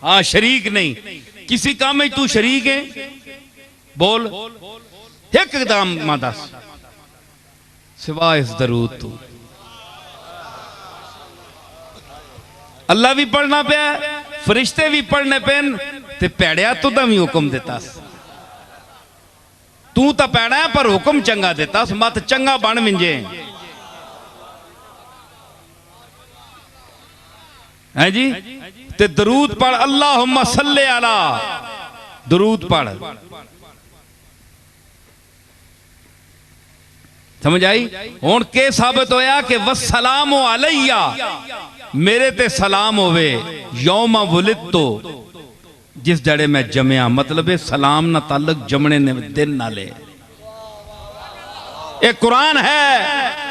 हाँ शरीक नहीं, किसी काम में तू शरीक है, बोल एक एकदम दस सिवाय इस दरूद तू। अल्लाह भी पढ़ना पे, फरिश्ते भी पढ़ने पेन, ते पैड़िया तू भी हुक्म देता, तू तो पैड़ा है पर हुक्म चंगा देता, मत चंगा बन मिंजे है जी। ते दरूद पढ़, अल्लाहुम्मा सल्ले अला, दरूद पढ़। समझ आई? हुण के साबित होया कि वस्सलामु अलैया, मेरे ते सलाम होवे, यौमा वुलिदतु, जिस जड़े मैं जमया। मतलब सलाम ना ताल्लुक जमने ने दिन नाले, एक कुरान है,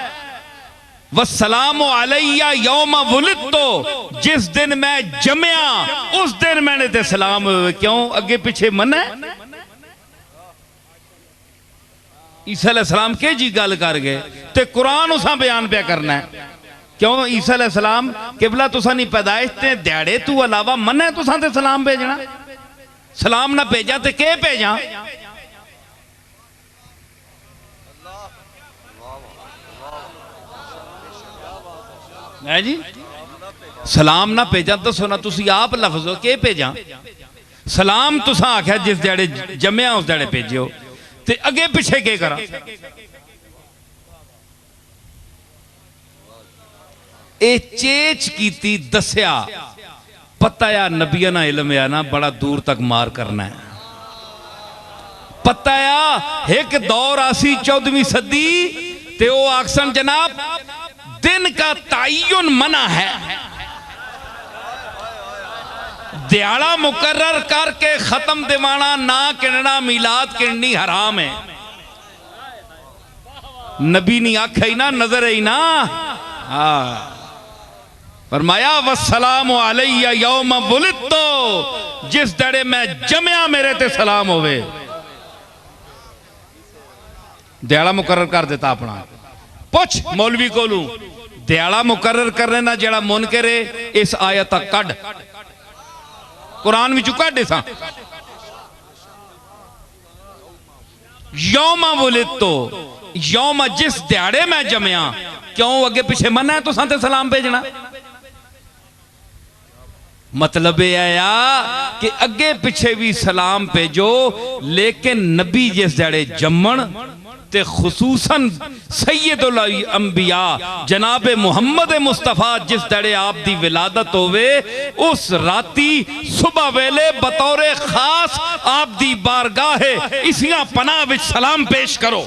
वस्सलामु अलैया यौमा वुलिदतु, जिस दिन मैं जमया उस दिन मैंने ते सलाम होवे। क्यों अगे पीछे मन है? ईसा अलैहिस्सलाम के जी गल कर गए ते कुरान उसा बयान पे करना है। क्यों ईसा अलैहिस्सलाम किबला तुसा नहीं पैदाइश ते दिहाड़े तू अलावा मन है तुसा ते सलाम भेजना? सलाम ना भेजा ते के भेजा है जी? सलाम ना भेजा तो सुना तुसी आप लफ्ज हो के भेजा? सलाम तुसा आख्या जिस दिहाड़े जमया उस दिहाड़े भेजियो, ते अगे पिछे के करा? ए चेच कीती दस्या, पता या नबिया ना इल्म या ना बड़ा दूर तक मार करना है। पता या एक दौर आसी 14वीं सदी ते ओ आक्सन जनाब दिन का तायुन मना है, दिहाड़ा मुकर्रर करके खत्म दिवाना ना किनना, मिलाद किननी हराम है। नबी नहीं आखा ही ना, नजर ही ना। हाँ फरमाया वस्सलामु अलैया यौम वुलिदतु, जिस दड़े मैं जमया मेरे ते सलाम होवे। दिहाड़ा मुकर्रर कर देता अपना। पुछ मौलवी कोलू, दिहाड़ा मुकर्रर करने ना जड़ा मुनकर है, इस आयत कड कुरान विचों कड सा यौमा वुलिदतु, यौमा जिस दिहाड़े मैं जमया। क्यों अगे पिछे मना है तो साथे सलाम भेजना? मतलब यह आया कि अगे पिछे भी सलाम भेजो, लेकिन नबी जिस दिहाड़े जम्मन ते खुसूसन सैयदुल अंबिया जनाबे मुहम्मद मुस्तफा जिस दड़े आप दी विलादत होवे, उस राती सुबह वेले बतौरे खास आप दी बारगाहे इसियां पनाह विच सलाम पेश करो।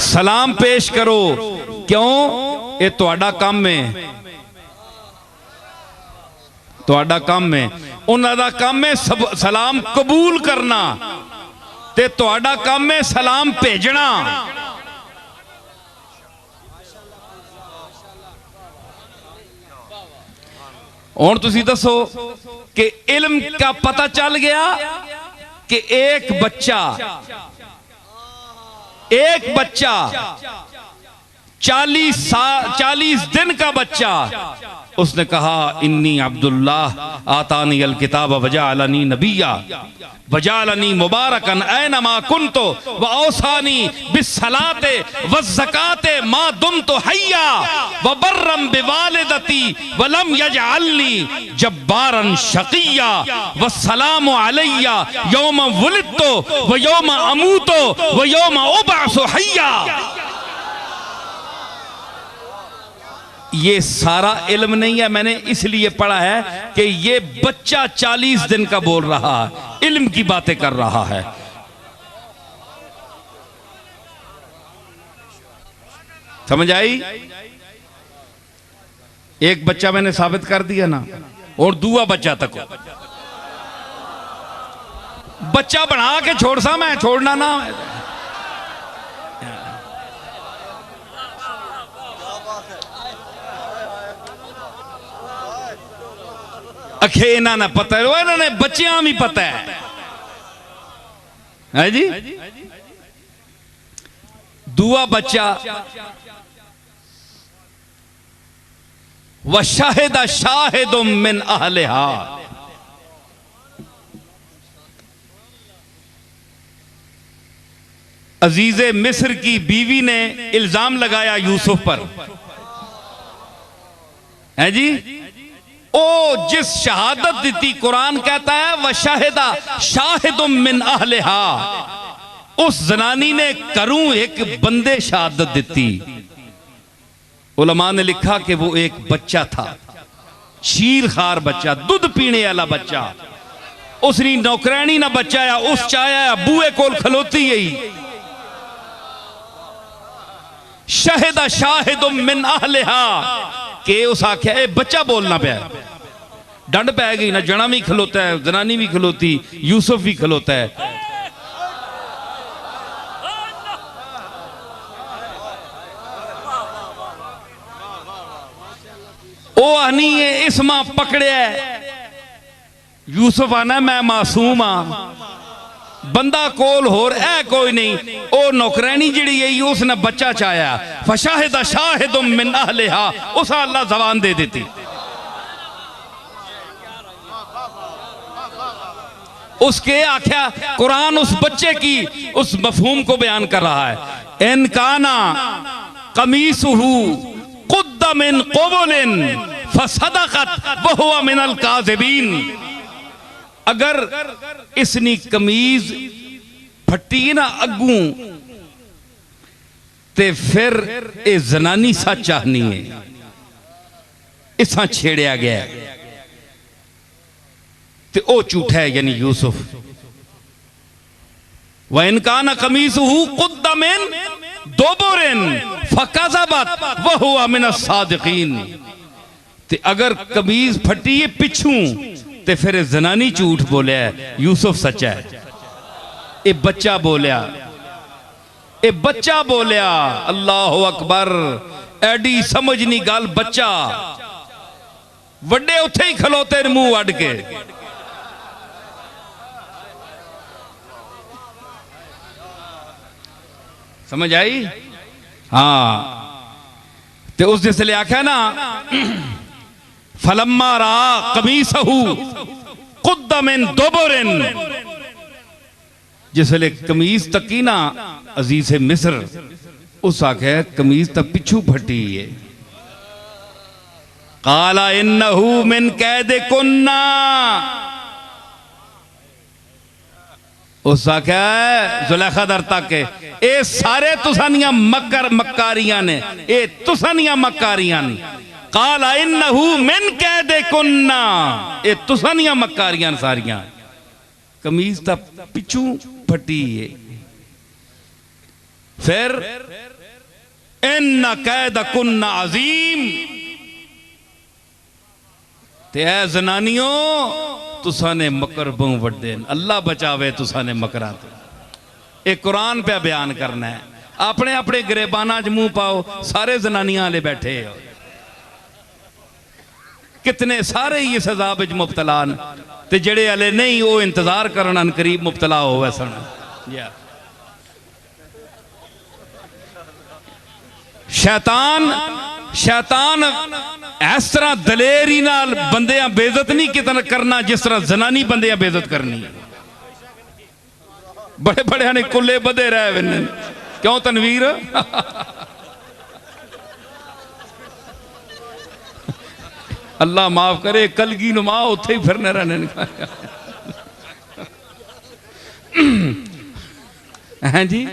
सलाम पेश करो। क्यों? ये तुहाडा काम है, तुहाडा काम है। उन्हां दा काम है सलाम कबूल करना, ते तुहाडा काम है सलाम भेजना। हुण तुसीं दसो कि इल्म का पता चल गया कि एक बच्चा 40 दिन का बच्चा, उसने कहा इन्नी अब्दुल्लाह आतानी अल किताब वजाअलनी नबिया वजाअलनी मुबारकन ऐनमा कुन्तु व औसानी बिस्सलाते वज़्ज़काते मा दुमतु हय्या व बर्रम बिवालिदती व लम यजअलनी जब्बारन शक़िय्या वस्सलामु अलैया यौम वुलिदतु व यौम अमूतु व यौम उबअसु हय्या। ये सारा इल्म नहीं है, मैंने इसलिए पढ़ा है कि ये बच्चा 40 दिन का बोल रहा है, इल्म की बातें कर रहा है। समझ आई? एक बच्चा मैंने साबित कर दिया ना, और दूसरा बच्चा तक बच्चा बना के छोड़ सा, मैं छोड़ना ना। अखे इन्हों ने पता है, इन्होंने बच्चियां भी पता है जी। दूआ बच्चा व शाहिदा शाहिदुम मिन अहलिहा, अजीजे मिस्र की बीवी ने इल्जाम लगाया यूसुफ पर, है जी। ओ जिस शहादत दी, कुरान कहता है व शाहिदा शाहिदुम मिन अहलिहा, उस जनानी ने करूं एक बंदे शहादत दी। उलमा ने लिखा कि वो एक बच्चा था, शीर खार बच्चा, दूध पीने वाला बच्चा। उसने नौकरानी ना बचाया, उस चाया बूए कोल खलोती गई। शाहिदा शाहिदुम मिन अहलिहा के उस आख्या ए बच्चा बोलना पाया, डंड पै गई ना। जना भी खलोता है, जनानी भी खलोती, यूसुफ भी खलोता है। ओ आनी है इस मां पकड़िया, यूसुफ आना मैं मासूम हाँ, बंदा कोल होर है कोई नहीं। ओ नौकरानी जिहड़ी है उसने बच्चा चाया, फशाहिदा शाहिदुम मिन अहलिहा, उस अल्लाह जबान दे देती। उसके आख्या कुरान उस बच्चे की उस मफहूम को बयान कर रहा है। इन काना कमीसुहु कुद्दा मिन क़ुबुलिन फसदक़त व हुवा मिनल काज़िबीन, अगर इसनी कमीज फटी ना अगू ते फिर ए जनानी सच आनी है, इसा छेड़िया गया ते ओ झूठा है, यानी यूसुफ। व इनकान कमीसुहु कुद्दा मिन दुबुरिन फकज़बत व हुवा मिनस सादिकीन, ते अगर कमीज फटी है पिछू ते फिर जनानी झूठ बोलिया, यूसुफ सच्चा है। ए बच्चा बोलिया, ए बच्चा बोलिया। अल्लाह अकबर, एडी समझ नहीं गल। बच्चा वड्डे उथे ही खलोते मुंह अड के। समझ आई? हाँ, ते उस जिसले आख्या ना फलम्मा रा कमीसहु कुद्दा मिन दुबुरिन, जिसले कमीज तकी ना अजीज मिस्र, उस आखे कमीज तक पिछू फटी है। काला इन्नहु मिन कैदे कुन्ना, उस आख्या जुलेखा दर तक ए सारे तुसानियां मक्कारियां ने, ए तुसानियां मक्कारियां ने। काला इन्नहु मिन कैदे कुन्ना, ए तुसानियां मक्कारियां सारियां। कमीज ता पिछू फटी है। फिर इन्ना कैद कुन्ना अजीम, ते ऐ जनानियों तुसा ने मकर बहु वड्डे, अल्लाह बचावे तुसा ने मकरा तो। ये कुरान पे बयान करना है। अपने अपने गिरेबाना च मुंह पाओ, सारे जनानियां वाले बैठे हो, कितने सारे ही इस अजाब च मुबतला न, ते जेड़े वाले नहीं वो इंतजार करन करीब मुबतला हो वैसन। शैतान इस तरह दलेरी नाल बंदियां बेइज्जत नहीं कितना करना जिस तरह जनानी बंदियां बेइज्जत करनी। बड़े बड़े ने कुल्ले बधे रहे, क्यों तनवीर? अल्लाह माफ करे, कलगी नुमा उत्थे ही फिरने रहने हैं जी।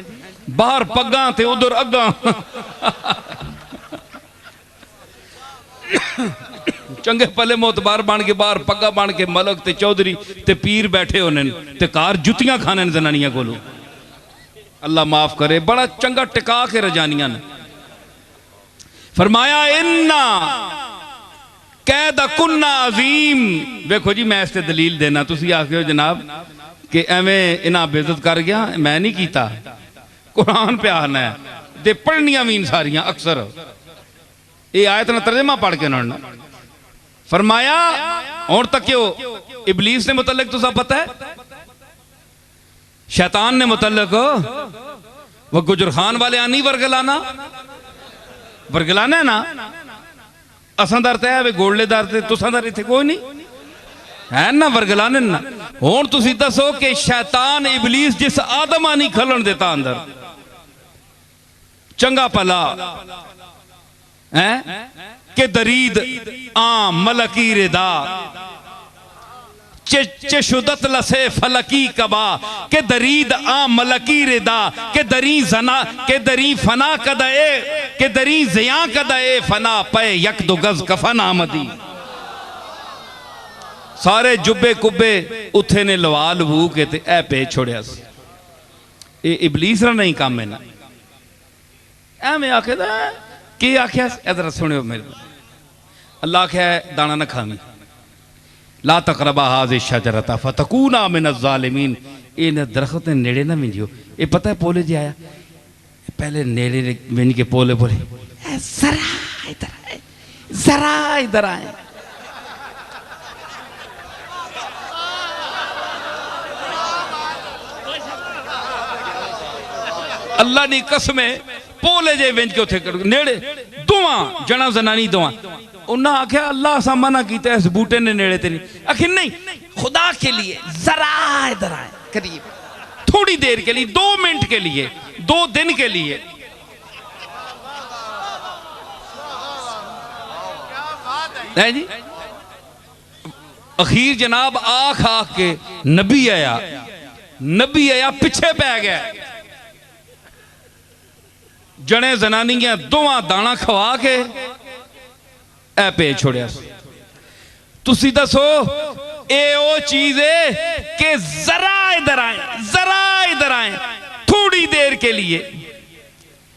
बाहर पग्गा ते उधर अग्गा। चंगे पले मोतबार बन के बाहर पग्गा बन के मलक ते चौधरी ते पीर बैठे होने ते कार जुतियां खाने जनानियां कोलों। अल्लाह माफ करे, बड़ा चंगा टिका के रजानियां ने। फरमाया इन्ना कैद कुन्ना अजीम। देखो जी मैं इससे दलील देना, तुसी आखियो जनाब कि एवें इन्हां बेइज्जत कर गया, मैं नहीं कीता। कुरान पे आना है ते पढ़नियां भी सारियां अक्सर ये आयत ना तर्जमा पढ़ के उन्होंने फरमाया। और तक क्यों इबलीस ने मुतल्लिक तुसा पता है, शैतान ने मुतल्लिक वह गुजर खान वाले आनी वर्गलाना वर्गलाना है ना असां दर ते है गोले दर ते तुसां दर इत्थे कोई नहीं है ना वर्गलाने ना। हुण तुसीं दसो कि शैतान इबलीस जिस आदम नहीं खलन देता अंदर चंगा भला है कि दरीद आम मलकी रिदा चशुदत लसे फलकी कबा के दरीद आ मलकी रिदा के दरी जना के दरी फना कदए के दरी जिया कदए फना पे यक दो गज कफन आमदी। सारे जुब्बे कुब्बे उथे ने लवा लवू के ते ए पे छोड़िया ये इबलीस ना नहीं काम है ना एवें आखे की आख्या इधर सुनियो मेरे अल्लाह आख्या दाना न खावी ला तकरबा हाज़िह शजरता फतकूना मिन ज़ालिमीन इन दरख्त के नेड़े ना मिंजियो। ये पता है पोले जी आया पहले नेड़े मिंज के पोले बोले जरा इधर आए जरा इधर आए अल्लाह नी कसमे पोले जे विंज के उथे नेड़े दोवां जना जनानी दोवां उन्हें आख्या अल्लाह असा मना किया इस बूटे ने नेड़े ते नहीं आखिर नहीं खुदा के लिए जरा इधर आए करीब थोड़ी देर के लिए 2 मिनट के लिए 2 दिन के लिए है जी। अखीर जनाब आख आख के नबी आया पिछे पै गया जने जनानियां दोवां दाना खवा के ए पे छोड़िया। तुसी दसो ए ओ चीज है कि जरा इधर आए थोड़ी देर के लिए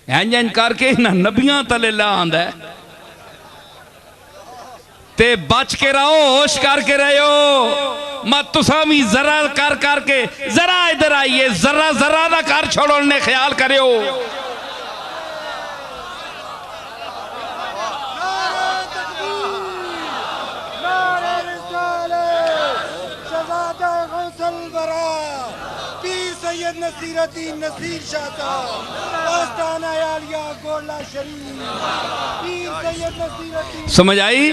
इंजन करके ना नबियां तले ला आंदा ते बच के रहो होश करके रहो मत तुसा भी जरा कर करके जरा इधर आइए जरा जरा ना कर छोड़ने ख्याल करो। नसीर समझ आई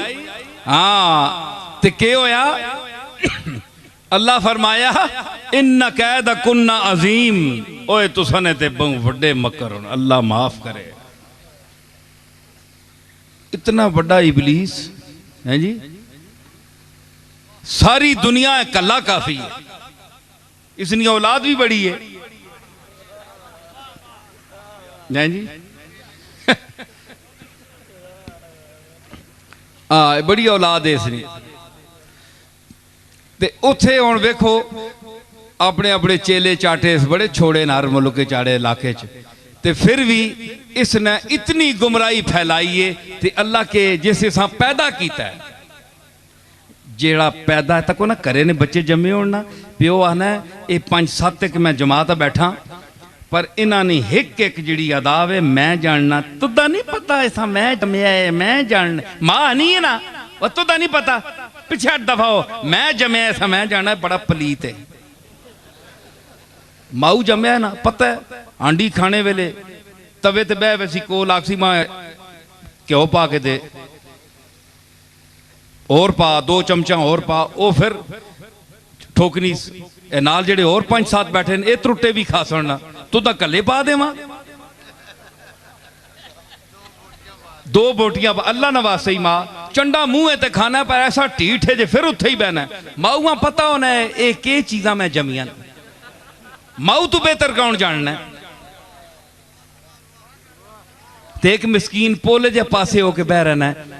हाँ ते के होया अल्लाह फरमाया इन्ना कैद कुन्ना अजीम ओए तुसने ते बहु बड़े मकर होना अल्लाह माफ करे। इतना बड़ा इबलीस है जी सारी दुनिया कल्ला काफी है इसकी औलाद भी बड़ी है जी बड़ी औलाद है इसने ते उथे हुण वेखो अपने अपने चेले चाटे इस बड़े छोड़े नार मुल्क के चाड़े इलाके च ते फिर भी इसने इतनी गुमराही फैलाई है ते अल्लाह के जिस हिसाब पैदा किया है जेड़ा पैदा तक ना करे ने बच्चे जमे हो ना प्यो आना ये 5-7 एक मैं जमात बैठा पर इन्हों ने एक जी अदा है मैं जानना तुदा नहीं पता ऐसा मैं जमया है मैं जानना मां नहीं है ना वह तुदा नहीं पता पिछे 8 दफा हो मैं जमया ऐसा मैं जानना बड़ा पलीत है माऊ जमया है ना पता है आंडी खाने वेले तवे ते बह वैसी कोल आखसी मां घ्यो पा के दे और पा 2 चमचा और पा वो फिर ठोकनी नाल जेडे और 5-7 बैठे ने त्रुटे भी खा सुनना तू तो कले पा देवा 2 बोटियां अल्लाह नवासे ही मां चंडा मुंह ते खाना पर ऐसा ढीठ है जे फिर उत्थे ही बहना माऊआ पता होना है ये के चीजा मैं जमिया माऊ तू बेहतर कौन जानना है ते एक मिसकीन पोले जे पासे होके बह रहना है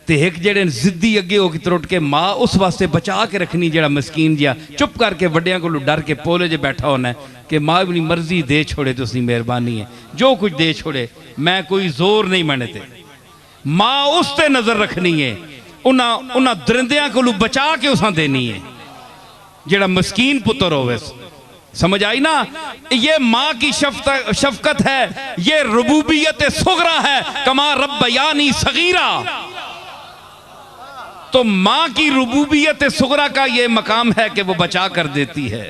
ते एक जेड़े जिद्दी अगे हो त्रुट के मां उस वास्ते बचा के रखनी जेड़ा मस्कीन जिहा चुप करके वड्डियां को डर के पोले जे बैठा होना है कि मां अपनी मर्जी दे छोड़े तुसी मेहरबानी है जो कुछ दे छोड़े मैं कोई जोर नहीं मनते मां उस ते नजर रखनी है उन्हां दरिंदियां को बचा के उसा देनी है जेड़ा मस्कीन पुत्र होवे समझ आई ना ये मां की शफकत है ये रुबूबियत सुगरा है कमा रब्बयानी सगीरा तो मां की रुबूबियत सुगरा का ये मकाम है कि वो बचा कर देती है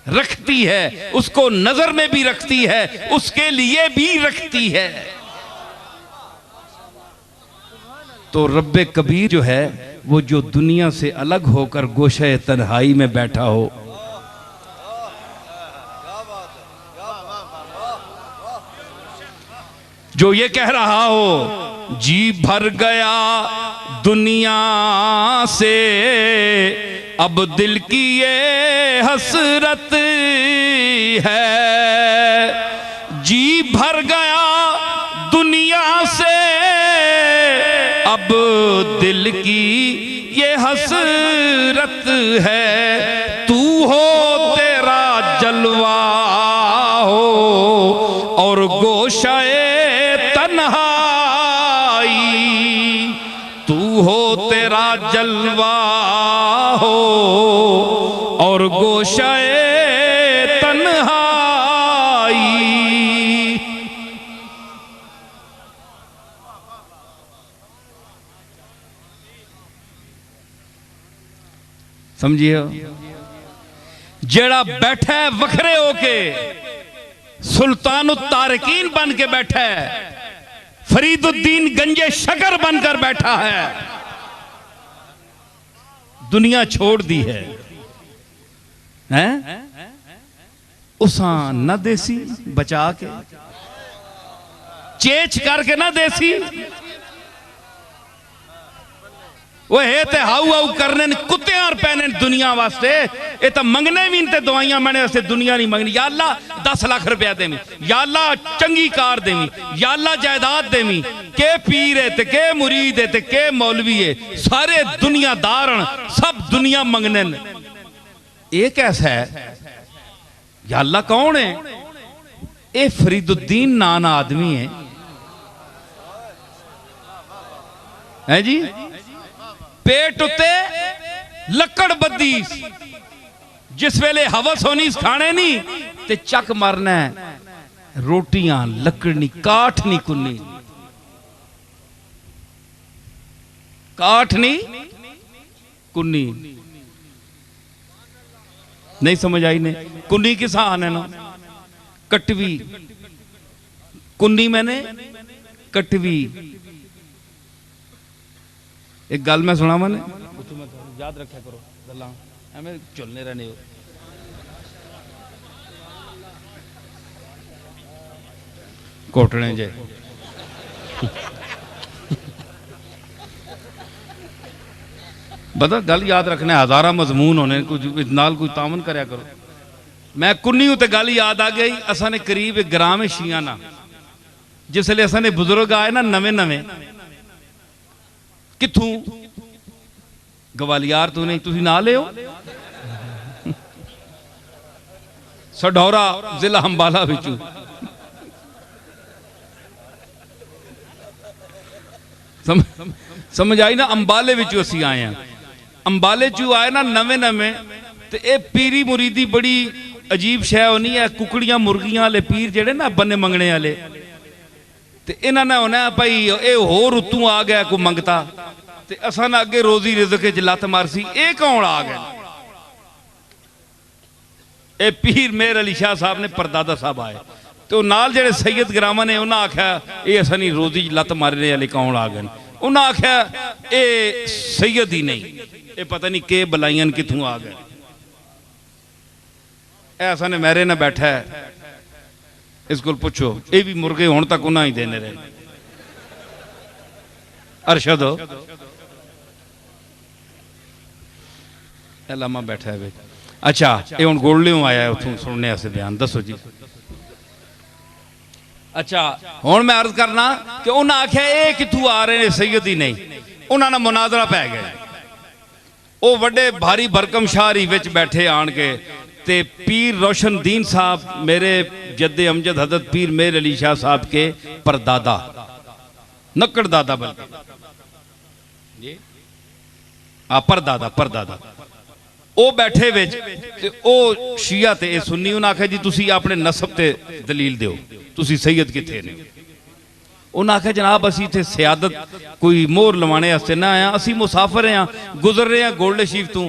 रखती है, उसको नजर में भी रखती है, उसके लिए भी रखती है। तो रब्बे कबीर जो है वो जो दुनिया से अलग होकर गोशे तन्हाई में बैठा हो, जो ये कह रहा हो जी भर गया दुनिया से, अब दिल की ये हसरत है। जी भर गया दुनिया से, अब दिल की ये हसरत है। तू हो तेरा जलवा हो और गोशाए तन्हाई, तू हो तेरा जलवा हो और गोशाए तन्हाई। समझिए, जेड़ा बैठा है वखरे होके, सुल्तान तारकीन बन के बैठा है, फरीदुद्दीन गंजे शकर बनकर बैठा है, दुनिया छोड़ दी है, हैं? उसा न देसी बचा के, चेच करके ना देसी, वो है ते हाउ हाउ करने कुत्ते और पैने दुनिया वास्ते। ये तो मंगने भी ते दवाइयां मैंने वास्ते दुनिया नहीं मंगनी। या अल्लाह 10 लाख रुपया देवी, या अल्लाह चंगी कार देवी, या अल्लाह जायदाद देवी। के पीर है ते के मुरीद है ते के मौलवी है, सारे दुनियादार सब दुनिया मंगने। ये कैसा है? या अल्लाह कौन है? ये फरीदुद्दीन नाना आदमी है जी। पेट उत्ते लकड़ बद्दी, जिस वेले हवस होनी खाने नहीं ते चक मरना है। रोटियां लकड़नी, काठ नहीं कुन्नी, काठ नहीं कुन्नी। नहीं समझ आई ने? कुन्नी किस आने ना, कटवी कुन्नी मैंने कटवी। एक गल मैं सुना मैंने, याद रखा करो गल्लां एवें चुलने रहने हो। कोटने जे बता गल याद रखने, हजारा मजमून होने, कुछ नाल कोई तामन करया करो। मैं कुन्नी हूं ते गल याद आ गई। असा ने करीब एक ग्राम है शियाना, जिसले असा ने बुजुर्ग आए ना नवे नवे, किथों गवालियार तो नहीं, तुसी ना ले हो, सढौरा जिला अंबाला बिचू। समझ आई ना? अंबाले बिचू असी आए हैं। अंबाले चू आए ना नवे नवे, ते ए पीरी मुरीदी बड़ी अजीब शै होनी है। कुकड़ियां मुर्गियां वाले पीर जेड़े ना बन्ने मंगने वाले, ते इन्हां ने होना भाई ये होर उतों आ गया कोई मंगता, ते असां ना अगे रोजी रिज़क च लत मारसी। ये कौन आ गया? ए पीर मेहर अली शाह साहब ने परदादा साहब आए, तो नाल जेड़े सैयद ग्रामा ने उन्हें आख्या ये असां नहीं रोजी लत मारने वाले कौन आ गए। उन्हें आख्या ये सैयद ही नहीं, ये पता नहीं के बलाइयां कितों आ गए। ऐसा ने मेरे ना बैठा है, इस को पूछो, ये भी मुर्गे हुण तक उन्हें ही देने रहे। अरशद लामा बैठा है। अच्छा, ये हुण गोलड़ियों आया है उथों सुनने से बयान, दसो जी। अच्छा, हुण मैं अर्ज करना कि उन्हें आख्या ये कितों आ रहे हैं, सैयद ही नहीं। उन्होंने मुनाजरा पै गया। वो बड़े भारी भरकम शाहरी विच बैठे आन के, ते पीर रोशन दीन साहब मेरे जद्दे अमजद हजरत पीर मेहर अली शाह साहब के परदादा, नक्कड़ दादा बल्कि परदादा परदादा, वो बैठे विच ते ओ शिया ते सुन्नी। उन्हें आख्या जी तुसी अपने नसब ते दलील दिओ, तुसी सैयद किथे ने? उन्हें आख्या जनाब असी इत्थे सियादत कोई मोहर लवाने वास्ते ना आया, असी मुसाफिर हैं, गुजर रहे हैं गोल्ड शीफ तो,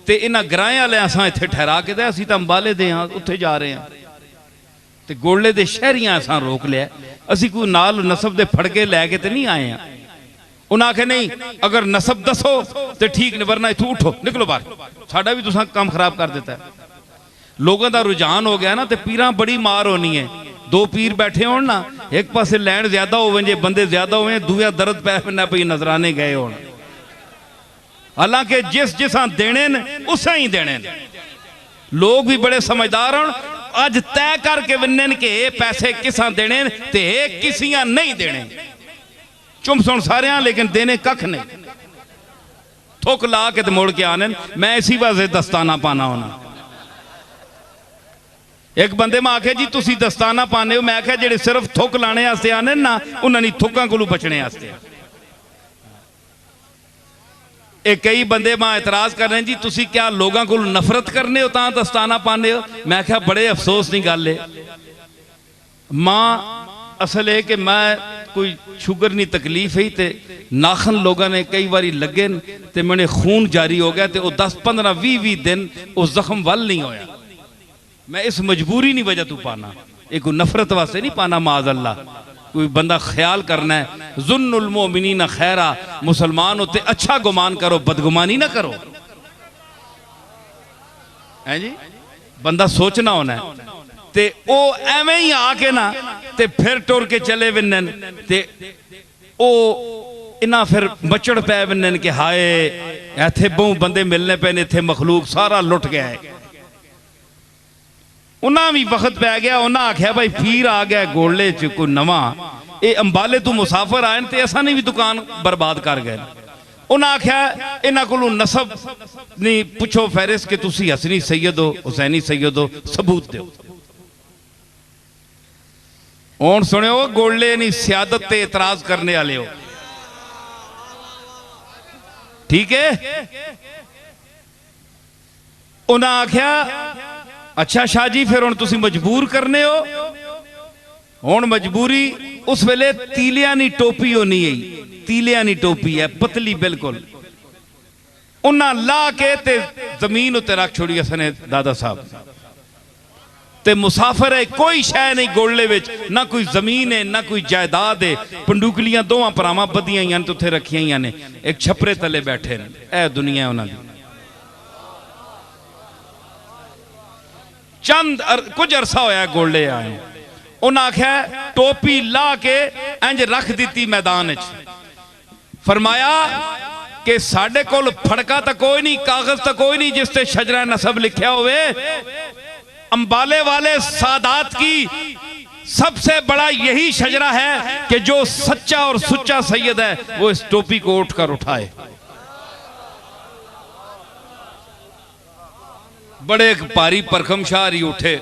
ते इन्हां ग्राएं वाले असां इत्थे ठहरा के दे असीं तां अंबाले दे हां उत्थे जा रहे हैं ते गोले दे शहरियां असां रोक लिया असीं कोई नाल नसब दे फड़के लैके ते नहीं आए हैं। उन्हें आखे नहीं अगर नसब दसो तो ठीक नहीं वरना इथों उठो निकलो बाहर साडा भी तुसां काम खराब कर देता है। लोगों का रुझान हो गया ना तो पीरां बड़ी मार होनी है। दो पीर बैठे हो ना एक पासे लैंड ज्यादा हो जे बंदे ज्यादा हो दूया दर्द पै पैना पई नजराने गए हो। हालांकि जिस जिसा देने उस ही देने लोग भी बड़े समझदार हो अज तय करके विन्न के पैसे किसा देने ते किसियां नहीं देने चुम सुन सारे लेकिन देने कख नहीं थुक ला के तो मुड़ के आने मैं इसी वास्ते दस्ताना पाना होना। एक बंदे में आखे जी तुसी दस्ताना पाने हो मैं आख्या जेडे सिर्फ थुक लाने वास्ते आने ना उन्होंने थुक्कां कोलों बचने वास्ते। एक कई बंदे मां एतराज कर रहे हैं जी तुसी क्या लोगों को नफरत करने हो तां दस्ताना पाने हो। मैं आख्या बड़े अफसोस की गल है मां असल है कि मैं कोई शुगर नहीं तकलीफ ही ते नाखन लोगों ने कई बारी लगे ते मैंने खून जारी हो गया ते 10-15-20 दिन उस जख्म वल नहीं होया। मैं इस मजबूरी नहीं वजह तू पाना एक नफरत वास्ते नहीं पाना माज अल्लाह कोई बंदा ख्याल करना है जुन्नुल मोमिनीन खैरा मुसलमान होते अच्छा गुमान करो बदगुमानी ना करो है जी बंदा सोचना होना है ते ओ एवें ही आके ना ते फिर टुर के चले विन्न ते ओ इना फिर मचड़ पै विन्न के हाय इत्थे बहु बंदे मिलने पे इत्थे मखलूक सारा लुट गया है। उन्हें भी वक्त पै गया उन्हें आख्या भाई पीर आ गया गोले च कोई नवा ये अंबाले तू मुसाफिर आए ते असा भी दुकान बर्बाद कर गए। उन्हें आख्या इन्हों को नसब नहीं पुछो फहरिस्त कि तुसी हसनी सैयद हो हुसैनी सैयद हो सबूत दो। हुण सुनियो गोले नहीं सियादत ते एतराज करने वाले हो ठीक है। उन्हें आख्या अच्छा शाह जी फिर हुण तुसी मजबूर करने हो। हुण मजबूरी उस वेले तीलियानी टोपी होनी है तीलियानी टोपी है पतली बिल्कुल उन्हें ला के ते जमीन उत्ते रख छोड़ी असने दादा साहब ते मुसाफिर है कोई शह नहीं गोले विच ना कोई जमीन है ना कोई जायदाद है पंडुकलियां दोवां भरावां बदियां तो उत्थे रखियां ने एक छपरे तले बैठे ने ए दुनिया उन्हां दी। चंद कुछ अरसा होया गोले आए उन्हें आख्या टोपी ला के इंज रख दी मैदान फरमाया कि साडे कोल फड़का तो कोई नहीं कागज तो कोई नहीं जिससे शजरा नसब लिखा होवे। अंबाले वाले सादात की सबसे बड़ा यही शजरा है कि जो सच्चा और सुच्चा सैयद है वो इस टोपी को उठकर उठाए। बड़े एक भारी परखम शाहरी उठे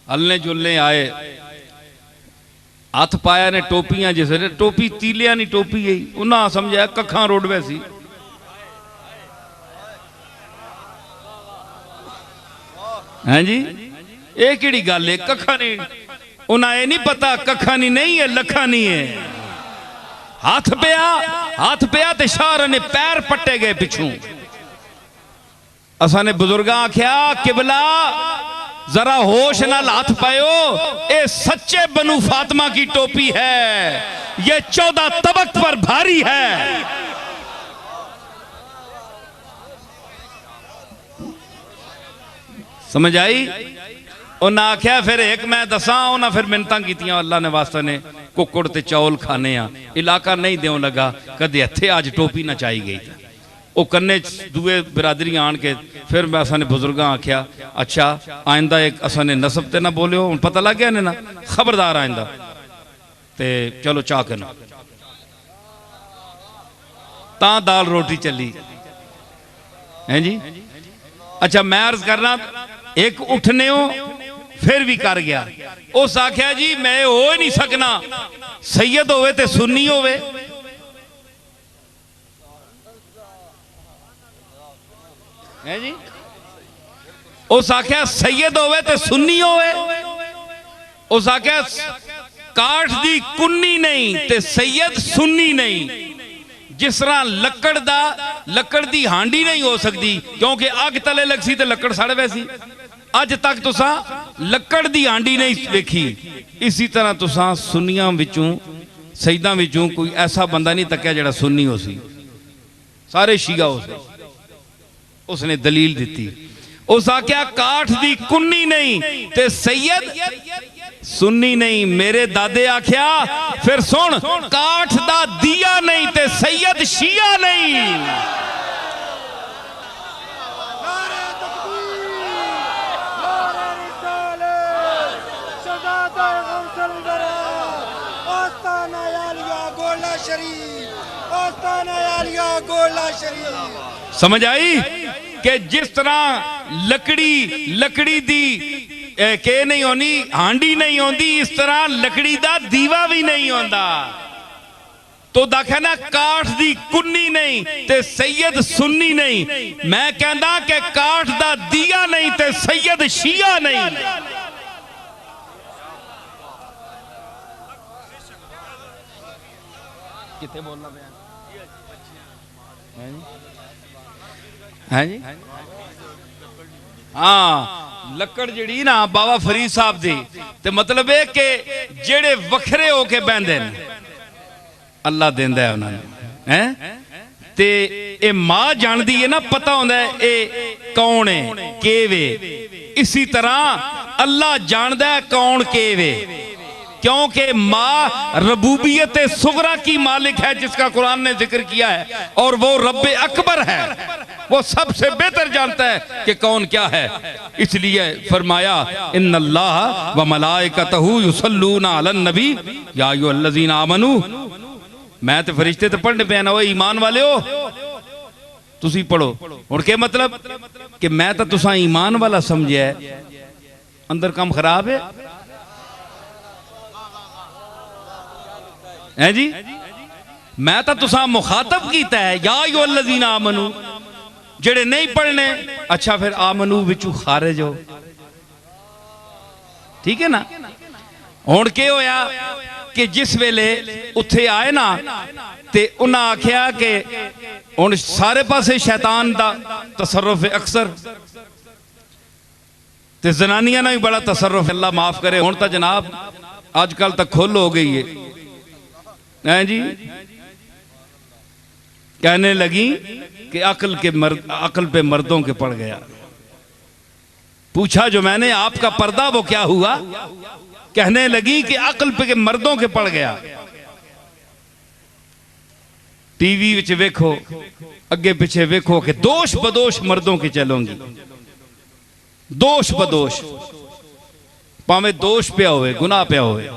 हलने जुलने आए हाथ पाया ने टोपियां जिस टोपी तीलिया नहीं टोपी है उन्हें समझाया कखा रोडवे सी हैं जी ये किहड़ी गल है कखा नहीं उन्हें ये नहीं पता कखा नहीं है लखा नहीं है। हाथ पिया ते शाह ने पैर पट्टे गए पिछू। असा ने बुजुर्गा आख्या किबला जरा होश नाल हाथ पायो ये सच्चे बनु फातिमा की टोपी है ये 14 तबक पर भारी है। समझ आई। उन्हें आख्या फिर एक मैं दसा उन्हें फिर मिन्नतां कीतियां अल्लाह ने वास्ते ने कुकड़ ते चौल खाने आ इलाका नहीं देव लगा कदे इत्थे अज टोपी ना चाई गई वो कन्ने दुए बिरादरी आन के फिर मैं असा ने बुजुर्गा आख्या अच्छा आइंदा एक असा ने नसब ते ना बोलियो हुण पता लग गया ने ना खबरदार आइंदा ते चलो चाह के ना ता दाल रोटी चली है जी। अच्छा मैं अर्ज करना एक उठने हो फिर भी कर गया उस आख्या जी मैं हो ही नहीं सकना सैयद होवे ते सुन्नी होवे। है जी उस आख्या सैयद होवे ते सुन्नी होवे उस आख्या काठ दी कुन्नी नहीं ते सैयद सुन्नी नहीं जिस तरह लकड़ दी हांडी नहीं हो सकती क्योंकि अग तले लग सी ते लकड़ सड़ वैसी। अज तक तुसा लकड़ दी हांडी नहीं देखी। इसी तरह तुसा सुन्नियां विचों सईदां विचों कोई ऐसा बंदा नहीं तकिया जिहड़ा सुन्नी हो सी, सारे शिया हो सी। उसने दलील दी, उस आख्या काठ दी कुन्नी नहीं ते सैयद सुन्नी नहीं। मेरे दादे आख्या फिर सुन, काठ दा दिया नहीं ते सैयद शिया नहीं। समझ आई कि जिस तरह लकड़ी दी के नहीं होनी, हांडी नहीं होती, इस तरह लकड़ी दा दीवा भी नहीं होता। तो देखा ना, काठ दी कुन्नी नहीं ते सैयद सुन्नी नहीं। मैं कहना कि काठ दा दिया नहीं ते सैयद शिया नहीं। किथे बोलना पे है जी? हाँ, लकड़ जड़ी ना बाबा फरीद साहब दी ते मतलब है कि जेड़े वखरे होके बहंदे ने अल्लाह देंदा है उन्होंने, हैं ते ए मां जानदी है ना, पता होंदा है ए कौन है केवे। इसी तरह अल्लाह जानदा है कौन केवे, क्योंकि माँ रबूबियत सुगरा की मालिक है जिसका कुरान ने जिक्र किया है, और वो रब अकबर है, वो सबसे बेहतर जानता है कि कौन क्या है। इसलिए फरमाया इन्नल्लाह व मलाइकतहू युसल्लूना अलन नबी या अय्युहल्लज़ीना आमनू। मैं तो फरिश्ते तो पढ़ने पे ना, वो ईमान वाले हो तुसी पढ़ो। और क्या मतलब कि मैं तो तुसा ईमान वाला समझे, अंदर काम खराब है जी। मैं तो तुसा मुखातब कीता है या अय्युहल्लज़ीना आमनू, जेड़े नहीं पढ़ने अच्छा फिर आमनू विचू खारिज हो, ठीक है ना। हुण के होया कि जिस वेले उत्थे आए ना ते उन्हें आख्या कि हुण सारे पासे शैतान दा तसर्रुफ है अक्सर, ते जनानियां ना भी बड़ा तसर्रुफ, अल्लाह माफ करे। हुण तो जनाब आजकल तक खुल हो गई है जी। कहने लगी कि अकल पे मर्दों के पड़ गया। पूछा जो मैंने आपका पर्दा वो क्या हुआ? कहने लगी कि अकल पे मर्दों के पड़ गया। टीवी विच वेखो, अगे पीछे वेखो कि दोष बदोश मर्दों की चलोगी, दोष बदोश, भावे दोष पिया होवे, गुनाह पिया होवे।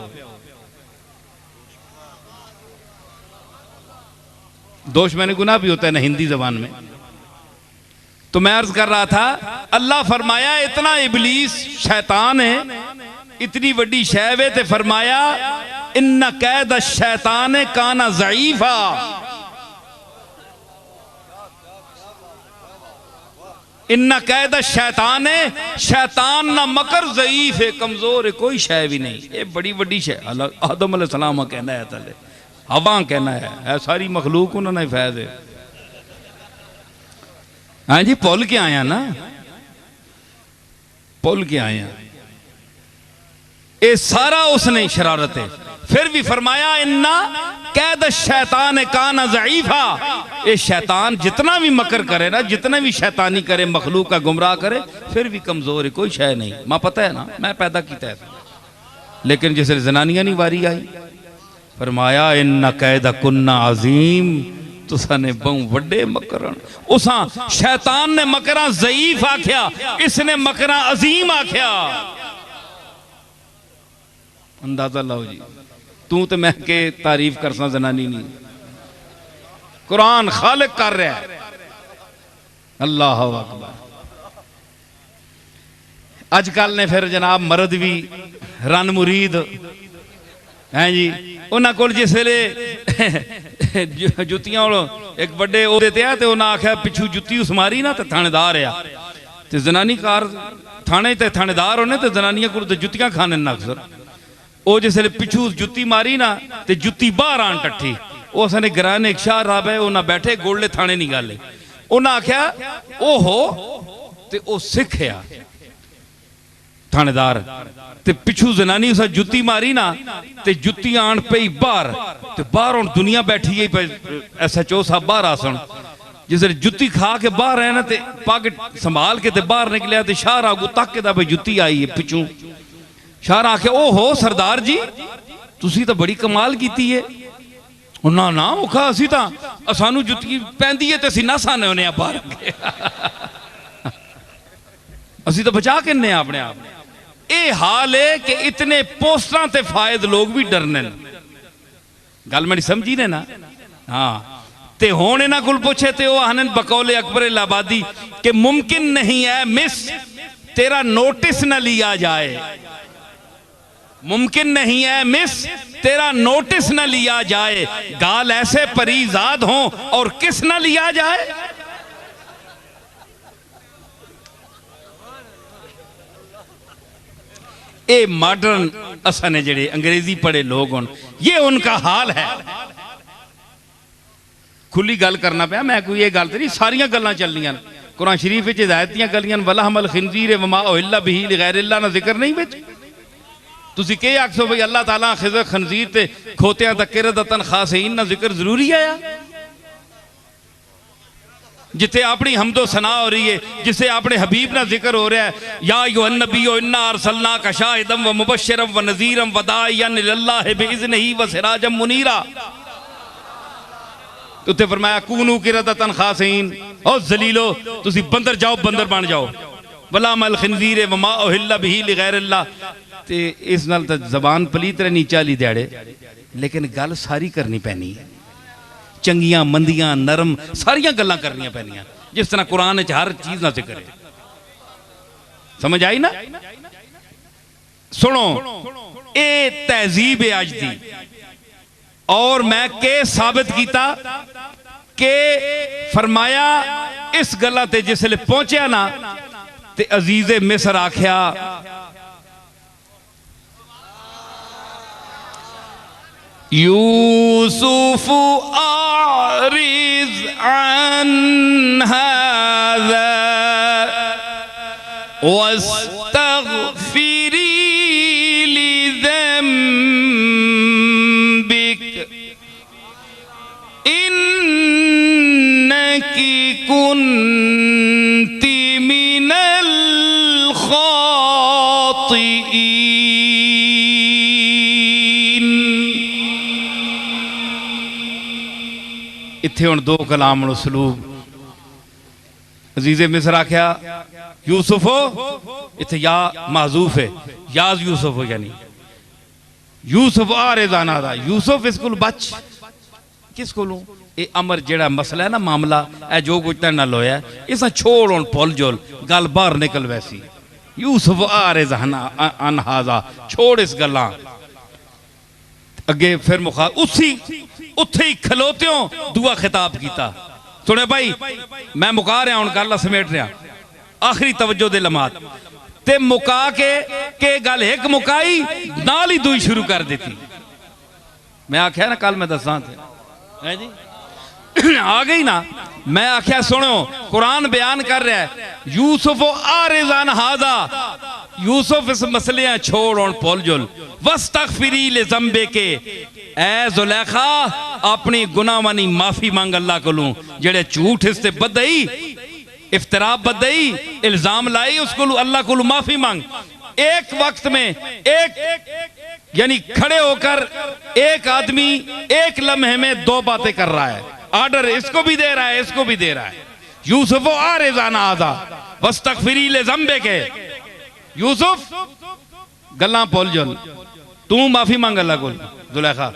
दोष मैंने गुनाह भी होता है ना हिंदी जबान में। तो मैं अर्ज कर रहा था, अल्लाह फरमाया इतना इबलीस शैतान है, इतनी बड़ी शैव है, ते फरमाया इन्ना कैद शैतान काना ज़ईफा। इन्ना कैद शैतान है, शैतान ना मकर ज़ईफ है, कमजोर है, कोई शै भी नहीं। ये बड़ी बड़ी शै आदम अलैहिस्सलाम कहना है, तले हवा कहना है सारी मखलूक उन्होंने फैज है। हाँ जी, भुल के आया ना, भुल के आया, ये सारा उसने शरारत है। फिर भी फरमाया इन्ना कैद शैतान काना ज़ईफा। ये शैतान जितना भी मकर करे ना, जितना भी शैतानी करे, मखलूक का गुमराह करे, फिर भी कमजोर है, कोई शय नहीं। मां पता है ना, मैं पैदा किया है, लेकिन जिस जनानियां नहीं वारी आई, फरमाया इन्ना कैदा कुन्ना अजीम, तुसा ने बहु वड्डे मकरन। उसा शैतान ने मकरा ज़ईफ आख्या, इसने मकरा अजीम आख्या। अंदाजा लाओ जी, तू तो मैं के तारीफ करसा, जनानी नहीं, कुरान खालिक कर रहा है। अल्लाह अकबर। अजकल ने फिर जनाब मर्द भी रन मुरीद हैं जी, उन्होंने को जिस वे जुतियां एक बड़े ओहदे ते है, ते उन्हें आख्या पिछू जुत्ती उस मारी ना, तो थानेदार आ, ते जनानी कार थाने ते थानेदार होने, तो जनानियां को जुत्तियां खाने ना अक्सर। वो जिस पिछू जुत्ती मारी ना, ते जुत्ती बाहर आन टट्ठी, वो असने घराने एक शाह राब है उन्हें बैठे गोल्डे थाने नहीं गल उन्हें आख्या ओहो ते ओ सिख आ थानेदार ते पिछू जनानी उस जुत्ती मारी ना ते जुत्ती आन पई बाहर ते बाहर हुण दुनिया बैठी है SHO साहब बाहर आसन जिस जुत्ती खा के बाहर है ना ते पग संभाल के ते बाहर निकलिया ते शाह आगू तक के भाई जुत्ती आई है पिछू शाह आखे ओहो सरदार जी तुसी तो बड़ी कमाल की है ना ना औखा असी तो सानू जुत्ती पैंदी है तो असी ना साने होने बाहर असी तो बचा के अपने आप ये हाल है कि इतने पोस्टर ते फायद लोग भी डरने गल मेरी समझी ने ना हाँ ते हुण इन्हां कोल पुछे ते वो आखन बकौले अकबर इलाहाबादी कि मुमकिन नहीं है मिस तेरा नोटिस न लिया जाए मुमकिन नहीं है मिस तेरा नोटिस न लिया जाए गाल ऐसे परीजाद हो और किस न लिया जाए ये मॉडर्न असने जेड़े अंग्रेजी पढ़े लोग हों ये उनका हाल है खुली गल करना पाया मैं कोई ये गल तो नहीं सारिया गल्लां चलनियां कुरान शरीफ विच हिदायत दियां गल्लियां वला हमल खिंजीर वमा उहिल्ला बिही लिगैरिल्लाह ना जिक्र नहीं विच तुसी के आखो भाई अल्लाह ताला खिज़र खंजीर ते खोतियां तक किरदतन खासीन ना जिक्र जरूरी है जिथे अपनी हमदो सना हो रही है जिसे अपने हबीब ना जिक्र हो रहा है या अय्युहन नबिय्यु इन्ना अरसलनाका शाहिदम व मुबश्शिरम व नज़ीरम व दाइयन इलल्लाहि बिइज़निही व सिराजम मुनीरा उत्ते फरमाया कूनू किरदतन खासीन ओ जलीलो तुसी बंदर जाओ बंदर बन जाओ वला मल खिंजीर व मा उहिल्ला बिही लिगैरिल्लाह ते इस नाल तो जबान पलीत रहनी 40 दिहाड़े लेकिन गल सारी करनी पैनी है चंगियां मंदियां नरम सारिया गल्लां करनियां पैनियां जिस तरह कुरान च हर चीज ना जिक्र है समझ आई ना सुनो ये तहजीब है अज दी और मैं के साबित किया के फरमाया इस गल्ला ते जिसले पहुंचा ना ते अजीजे मिस्र आख्या यूसुफ आरिज अन हाज़ा वस्तग़फिरी लिज़ंबिक इन्नकी कुन्ती मिनल खातिईन इत्थे हुण दो कलाम उसलूब अजीज़े मिस्र आख्या यूसुफो इत्थे या माजूफ है याज यूसुफ यानी यूसुफ आरेजाना दा यूसुफ इस कोल बच किस कोलों ये अमर जेड़ा मसला है ना मामला ए जो कुछ तेरे नाल होया इसा छोड़ हुण भुल जुल गल बाहर निकल वैसी यूसुफ आरेजाना अन हाज़ा छोड़ इस गल्लां अगे फिर मुखा उसी उत्थे ही खलोत्यों दुआ खिताब किया सुने भाई मैं मुका रहा हूं गल समेट रहा आखिरी तवज्जो दे लम्हात ते मुका के गल एक मुकाई नाल ही दुई शुरू कर दी मैं आख्या ना कल मैं दसा है जी आ गई ना मैं आख्या सुनो कुरान बयान कर रहा है यूसुफ आरिज़ान हाज़ा यूसुफ इस मसले छोड़ और भुल जुल वस्तग़फिरी लिज़ंबे के ऐ ज़ुलेखा अपनी गुनाहवानी माफी मांग अल्लाह कोलों जेड़े झूठ इससे बदई इफ्तरा बदई इल्जाम लाई उसको अल्लाह को माफी मांग एक वक्त में एक यानी खड़े होकर एक आदमी एक लम्हे में दो बातें कर रहा है ऑर्डर इसको भी दे रहा है इसको भी दे रहा है यूसुफ आरिज़ान हाज़ा वस्तग़फिरी लिज़ंबे के यूसुफ गल्लां भुल जुल तू माफी मांग अल्लाह को ज़ुलेखा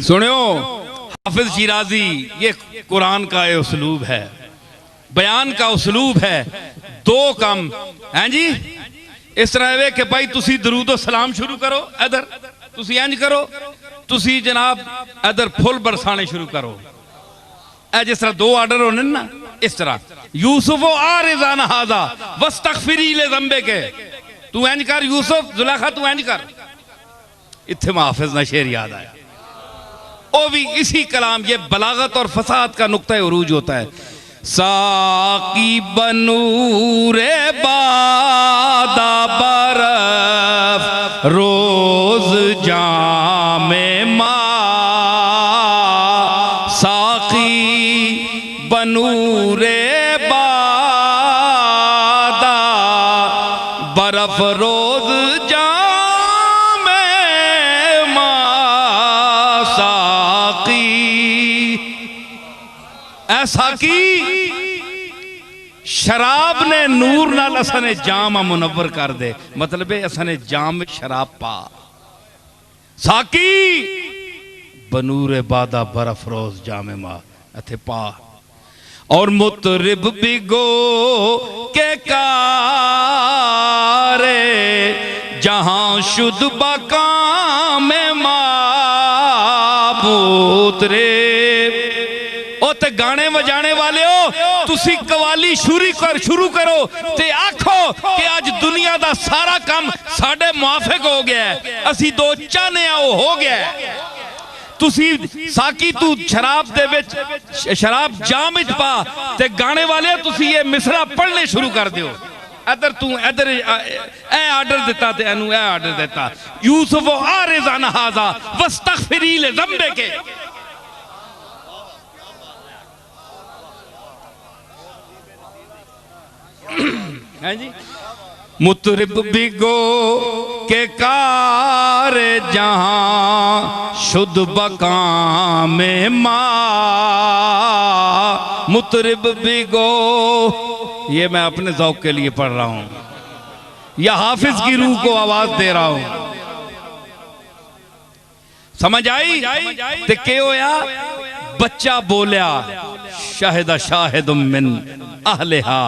सुनियो हाफिज शिराजी ये कुरान का ये उसलूब है बयान का उसलूब है दो काम हैं जी इस तरह वे कि भाई तुसी दरूद सलाम शुरू करो इधर तुसी इंज करो तुसी जनाब इधर फुल बरसाने शुरू करो ए जिस तरह दो आर्डर होने ना इस तरह यूसुफ आरिज़ान हाजा वस्तगफिरी ले ज़ंबे के, तू इंज कर यूसुफ, जुलेखा तू इंज कर। इत्थे हाफिज ना शेर याद आया, वो भी इसी कलाम, ये बलागत और फसाद का नुक्ता उरूज होता है। साकी बनूरे बादा बरफ रोज जामे मा, साकी बनूरे बादा बरफ रोज जामे मा, साकी ऐसा की शराब ने नूर नाल असने जाम मुनव्वर कर दे, मतलब है असने जाम में शराब पा। साकी बनूरे बादा बरफ रोज जामे मा अथे पा। और मुतरिब बिगो के कारे जहां शुद्ध बकाम माबूत रे। ओ ते गाने बजाने वाले हो, तुसी कवाली शुरू करो ते आखो कि आज दुनिया दा सारा काम साडे मुआफिक हो गया है, असी दो चाहने वो हो गया है। तुसी साकी तू शराब दे विच शराब जाम विच पा ते गाने वाले तुसी ये मिसरा पढ़ने शुरू कर दियो। इधर तू इधर ए आर्डर दिता ते एनु ए आर्डर दिता, यूसुफ आरिज़ान हाजा वस्तगफिरी ले ज़ंबे के। हैं जी, मुतरिब बिगो के कार जहां शुद्ध बकाम मा, मुतरिब बिगो, ये मैं अपने ज़ौक़ के लिए पढ़ रहा हूं या हाफिज की रूह को आवाज दे रहा हूं। समझ आई? ते के होया, बच्चा बोलिया शाहिदा शाहिदुम मिन अहलिहा,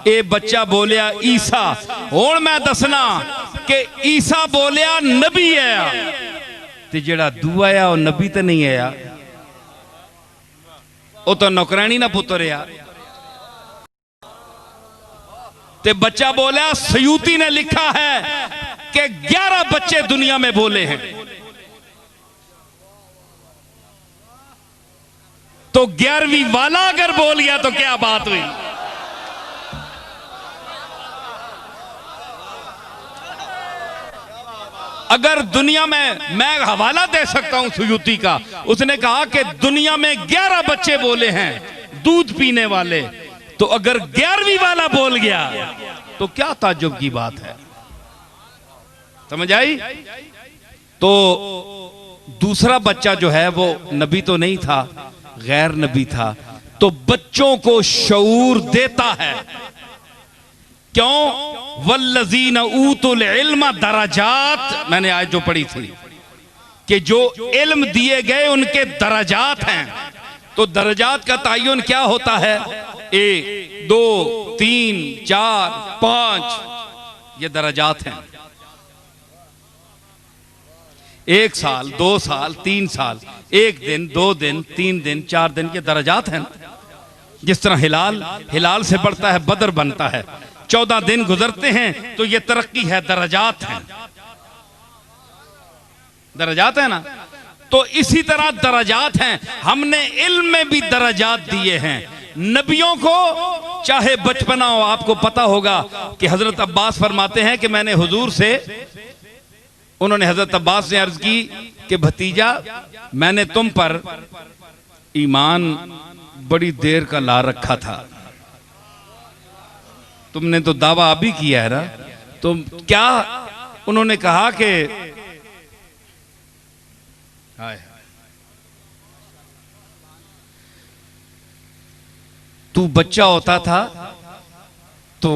ए बच्चा बोलिया ईसा। हुण मैं दसना कि ईसा बोलिया नबी है, ते जेड़ा दूआ है वो नबी तो नहीं है, वो तो नौकरानी ना पुत्र है। ते बच्चा बोलिया, सयूती ने लिखा है कि 11 बच्चे दुनिया में बोले हैं, तो 11वीं वाला अगर बोल गया तो क्या बात हुई। अगर दुनिया में, मैं हवाला दे सकता हूं सुयूती का, उसने कहा कि दुनिया में 11 बच्चे बोले हैं दूध पीने वाले, तो अगर 11वीं वाला बोल गया तो क्या ताज्जुब की बात है। समझ आई? तो दूसरा बच्चा जो है वो नबी तो नहीं था, गैर नबी था, तो बच्चों को शऊर देता है। क्यों? वल्लज़ीन ऊतुल इल्म दरजात, मैंने आज जो पढ़ी थी कि जो इल्म दिए गए उनके दरजात हैं। तो दरजात का तायुन क्या होता है? 1 2 3 4 5, ये दरजात हैं। 1 साल 2 साल 3 साल, 1 दिन 2 दिन 3 दिन 4 दिन, ये दरजात हैं। जिस तरह हिलाल से बढ़ता है बदर बनता है, 14 दिन गुजरते हैं तो ये तरक्की है, दरजात हैं, दरजात है ना। तो इसी तरह दरजात हैं। हमने इल्म में भी दरजात दिए हैं नबियों को, चाहे बचपना हो। आपको पता होगा कि हजरत अब्बास फरमाते हैं कि मैंने हुजूर से, उन्होंने हजरत अब्बास ने अर्ज की कि भतीजा मैंने तुम पर ईमान बड़ी देर का ला रखा था, तुमने तो दावा अभी किया है ना, तो क्या? उन्होंने कहा कि तू बच्चा होता था तो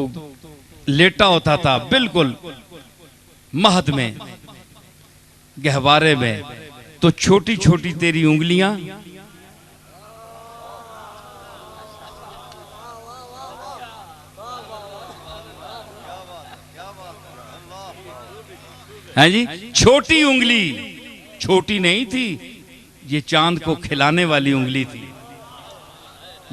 लेटा होता था बिल्कुल महद में, गहवारे में, तो छोटी छोटी तेरी उंगलियां हैं जी, छोटी उंगली, छोटी नहीं थी, ये चांद को खिलाने वाली उंगली थी,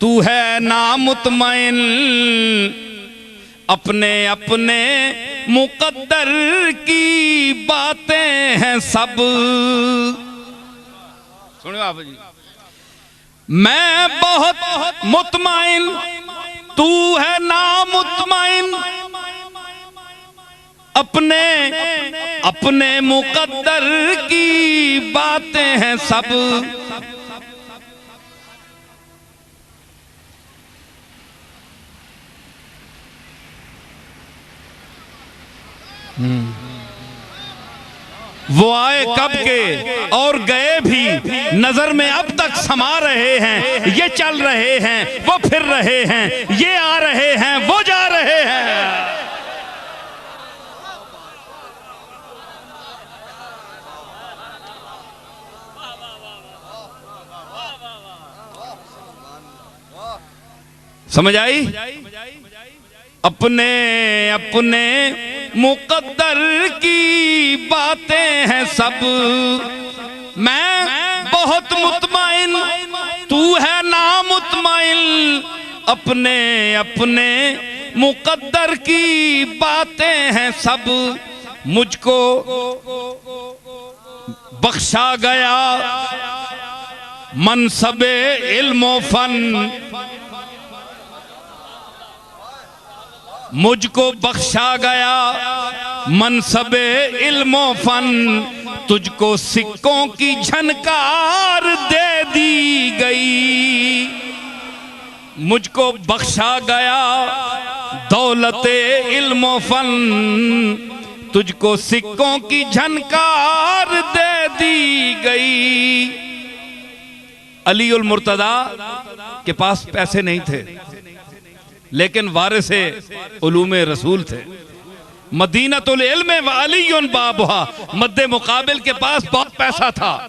तू है नामुतमइन, अपने अपने मुकद्दर की बातें हैं सब। सुनिए आप जी, मैं बहुत मुतमइन, तू है नामुतमइन, अपने अपने मुकद्दर की बातें हैं सब। वो आए कब के और गए भी, नजर में अब तक समा रहे हैं। ये चल रहे हैं, वो फिर रहे हैं, ये आ रहे हैं, वो जा रहे हैं। समझ आई? अपने अपने मुकद्दर की बातें हैं सब। मैं बहुत मुतमइन, तू है नामुतमइन, अपने अपने मुकद्दर की बातें हैं सब। मुझको बख्शा गया मनसबे इल्म फन, मुझको बख्शा गया मनसबे इल्म फन, तुझको सिक्कों की झनकार दे दी गई। मुझको बख्शा गया दौलते इल्म फन, तुझको सिक्कों की झनकार दे दी गई। अली उल मुर्तदा के पास पैसे नहीं थे, लेकिन वारिसे उलूमे रसूल थे। मदीनतुल इल्म व अलीयुन बाबुहा, मद्दे मुकाबिल के पास बहुत पैसा था।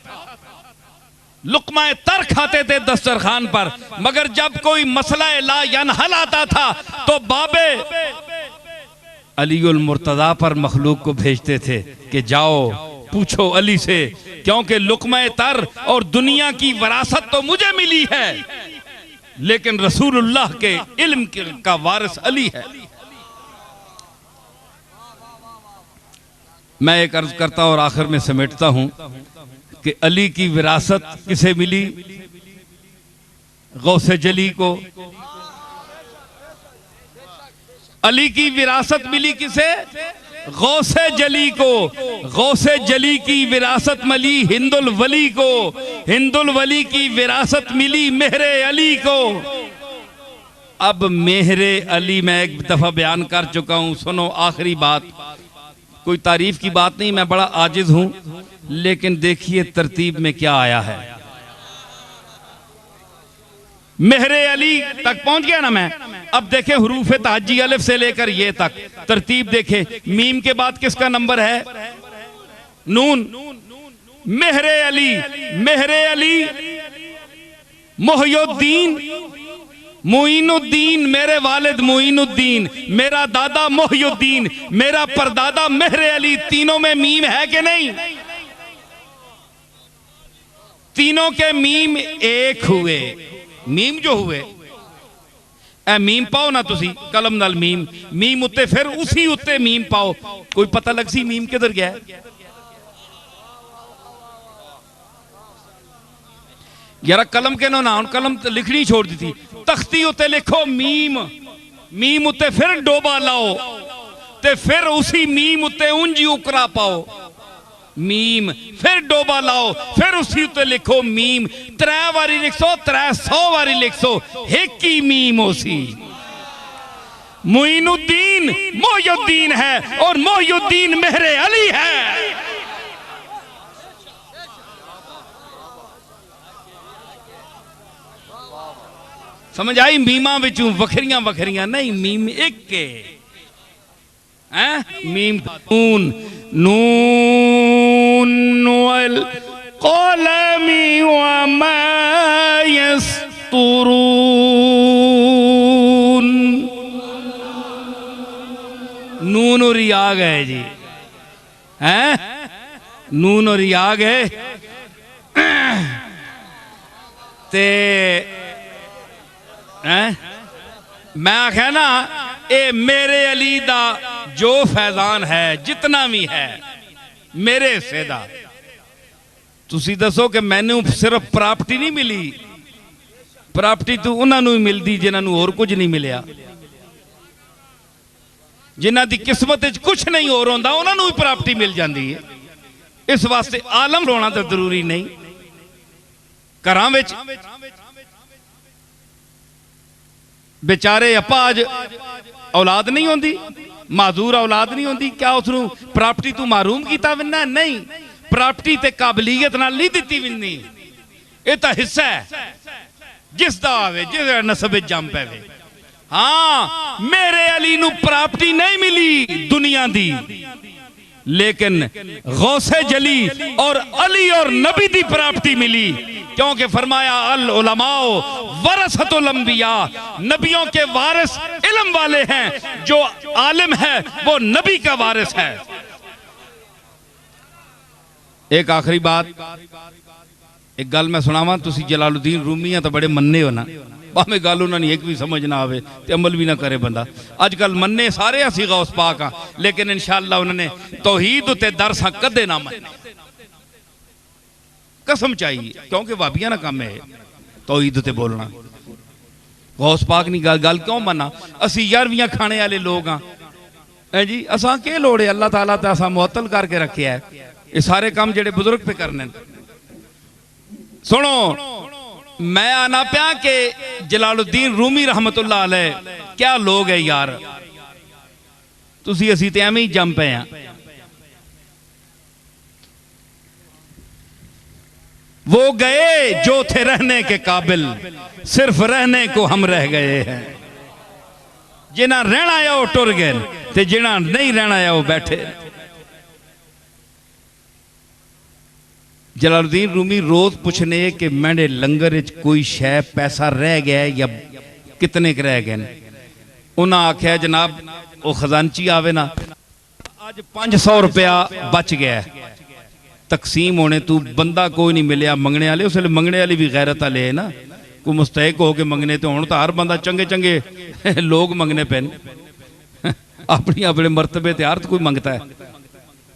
लुक़्मा तर खाते थे दस्तरखान पर, मगर जब कोई मसला ला यनहल आता था तो बाबे अलीउल मुर्तदा पर मखलूक को भेजते थे कि जाओ पूछो अली से, क्योंकि लुक़्मा तर और दुनिया की वरासत तो मुझे मिली है, लेकिन रसूलुल्लाह के इल्म का वारिस अली है। मैं एक अर्ज करता और आखिर में समेटता हूं कि अली की विरासत किसे मिली? गौसे जली को। अली की विरासत मिली किसे? गौसे जली को। गौसे जली की विरासत मिली हिंदुल वली को। हिंदुल वली की विरासत मिली मेहरे अली को। अब मेहरे अली मैं एक दफा बयान कर चुका हूं, सुनो आखिरी बात। कोई तारीफ की बात नहीं, मैं बड़ा आजिज हूं, लेकिन देखिए तरतीब में क्या आया है। मेहरे अली तक पहुंच गया ना मैं। अब देखे हुरूफ तहज्जी अलिफ से लेकर ये तक तरतीब देखे। मीम के बाद किसका नंबर है? नून। मेहरे अली, मेहरे अली, मोहियुद्दीन, मोइनुद्दीन, मेरे वालिद मोइनुद्दीन, मेरा दादा मोहियुद्दीन, मेरा परदादा मेहरे अली। तीनों में मीम है कि नहीं? तीनों के मीम एक हुए। मीम जो हुए ए मीम पाओ ना तुसी कलम नाल मीम, मीम उत्ते फिर उसी उत्ते मीम पाओ, कोई पता लग सी मीम किधर गया। यार कलम के नो ना, कलम तो लिखनी छोड़ दी थी। तख्ती उत्ते लिखो मीम, मीम उत्ते फिर डोबा लाओ, ते फिर उसी मीम उत्ते उंजी उकरा पाओ। मीम फिर डोबा लाओ, फिर उसी उत्ते लिखो मीम। 3 बारी लिखो, 300 बारी लिखो, एक ही मीम उसी। मोइनुद्दीन मोहियुद्दीन है और मोहियुद्दीन मेहरे अली है। समझ आई? मीमा विचों वखरियां वखरियां नहीं, मीम एक के हैं। मीम नून, नून वल क़लमी वमा यस्तुरून। नून और या गए जी, हैं? नून और या गए ते हैं मैं आख्या ना ये मेरे अली दा जो फैजान है जितना भी है मेरे हिस्से दा तुसी दसो कि मैनू सिर्फ प्राप्ति नहीं मिली प्राप्ति तो उन्होंने ही मिलती जिन्होंने होर कुछ नहीं मिलया जिन्हों की किस्मत कुछ नहीं होर होंदा उन्होंने भी प्राप्ति मिल जाती है इस वास्ते आलम होना तो जरूरी नहीं घरां विच बेचारे अपाज औलाद नहीं होंदी माजूर औलाद नहीं होंदी क्या उसनू प्राप्ति तू मारूम किया विन्ना नहीं प्राप्ति ते काबलियत नाल नहीं दिती विन्नी ये तो हिस्सा है जिसदा आवे जिस नसब जम पैवे हाँ मेरे अली नू प्राप्ति नहीं मिली दुनिया दी लेकिन गौसे जली और अली और नबी दी प्राप्ति मिली क्योंकि फरमाया अल उलमाओ वरसतुल अंबिया नबियों के वारिस इल्म वाले हैं जो आलिम है वो नबी का वारिस है। एक आखिरी बात एक गल मैं सुनावा तुसी जलालुद्दीन रूमी तो बड़े मन्ने हो ना भावें गल उन्होंने एक भी समझ ना आवे ते अमल भी ना करे बंदा अजकल मन्ने सारे असी गौस पाक हाँ लेकिन इंशाअल्लाह उन्होंने तौहीद उत्ते दरस कदे ना मन्ने कसम चाहिए क्योंकि भाबियां ना काम है तौहीद उत्ते बोलना गौस पाक नहीं गल क्यों मना असी 11वीं खाने वाले लोग हाँ जी असा के लोड़ है अल्लाह ताला तो असा मुअत्तल करके रखे है ये सारे काम जेडे बुजुर्ग पे करने सुनो मैं आना पाया कि जलालुद्दीन रूमी रहमतुल्लाह अलैह क्या लोग है यार तुसी असी ते एवें ही जम पे हैं वो गए जो थे रहने के काबिल सिर्फ रहने को हम रह गए हैं जिन्हें रहना आया वो टुर गए ते जिन्हें नहीं रहना आया वो बैठे। जलालुद्दीन रूमी रोज पूछने कि मेरे लंगर कोई शै पैसा रह गया है या कितने के रह गए उन्हें आख्या जनाब वो खजानची आवे ना अज 500 रुपया बच गया तकसीम होने तू बंदा कोई नहीं मिलया मंगने वाले उसले मंगने वाली भी गैरत वाले है ना कोई मुस्तैक हो के मंगने तो हूँ तो हर बंदा चंगे चंगे लोग मंगने पे अपनी अपने मरतबे ते हर कोई मंगता है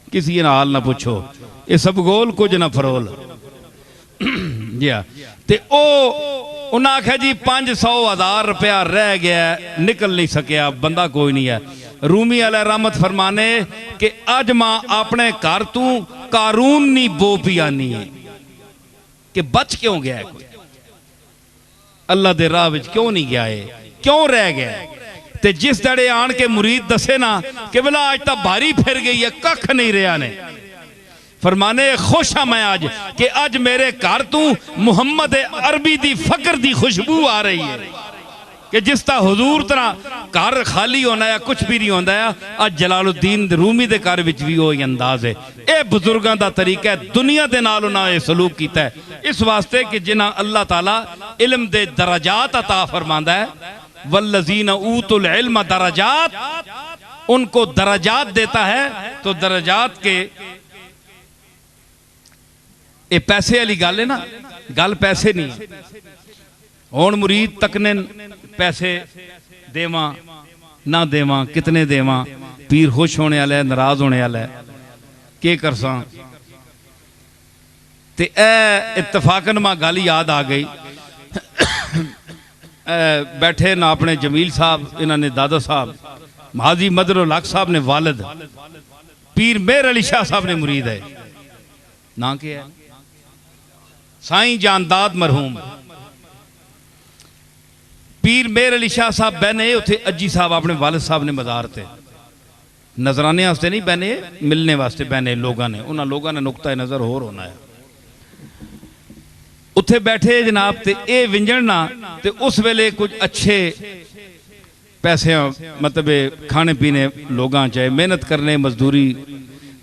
किसी नाल ना पूछो ये सब गोल कुछ ना फरोल जी हाँ ते उन्हें आख्या जी 500,000 रुपया रह गया निकल नहीं सकिया बंदा कोई नहीं है। रूमी अलैह रहमत फरमाने कि अज मां अपने घर तू कारून नहीं बो पियानी है कि बच क्यों गया है कोई अल्लाह दे राह विच क्यों नहीं गया है क्यों रह गया ते जिस दड़े आन के मुरीद दसे ना कि बोला आज तक भारी फिर गई है कख नहीं रहा ने फरमाने खुश हाँ मैं आज कि आज मेरे घर तू मुहम्मद अरबी दी फकर दी खुशबू आ रही है कि जिस तरह हुजूर तरह घर खाली होना है कुछ भी नहीं होता है आज जलालुद्दीन रूमी दे घर विच भी वही अंदाज है। यह बुजुर्गों का तरीका है दुनिया के नाल उन्होंने सलूक किया है इस वास्ते कि जिन्हें अल्लाह ताला इल्म दे दराजात अता फरमांदा है वल्लज़ीन ऊतुल इल्म दराजात उनको दराजात देता है तो दराजात के ये पैसे वाली गल है ना गल पैसे नहीं हुण मुरीद तकने पैसे देवा ना देवा कितने देवा पीर खुश होने वाला है नाराज होने वाला है के करसा ते इत्तफाकन मां गल याद आ गई बैठे ना अपने जमील साहब इन्होंने दादा साहब हाजी मदरुल हक साहब ने वालिद पीर मेहर अली शाह साहब ने मुरीद है ना क्या है साईं जानदाद मरहूम पीर मेहर अली शाह साहब बहने उथे अज्जी साहब अपने वालिद साहब ने मज़ार थे नजराने वास्ते नहीं बहने मिलने वास्ते बहने लोगों ने उन्होंने लोगों ने नुकता नज़र होर होना है उत्थे बैठे जनाब ते ए विंजणना ते उस वेले कुछ अच्छे पैसे मतलब खाने पीने लोगों चाहे मेहनत करने मजदूरी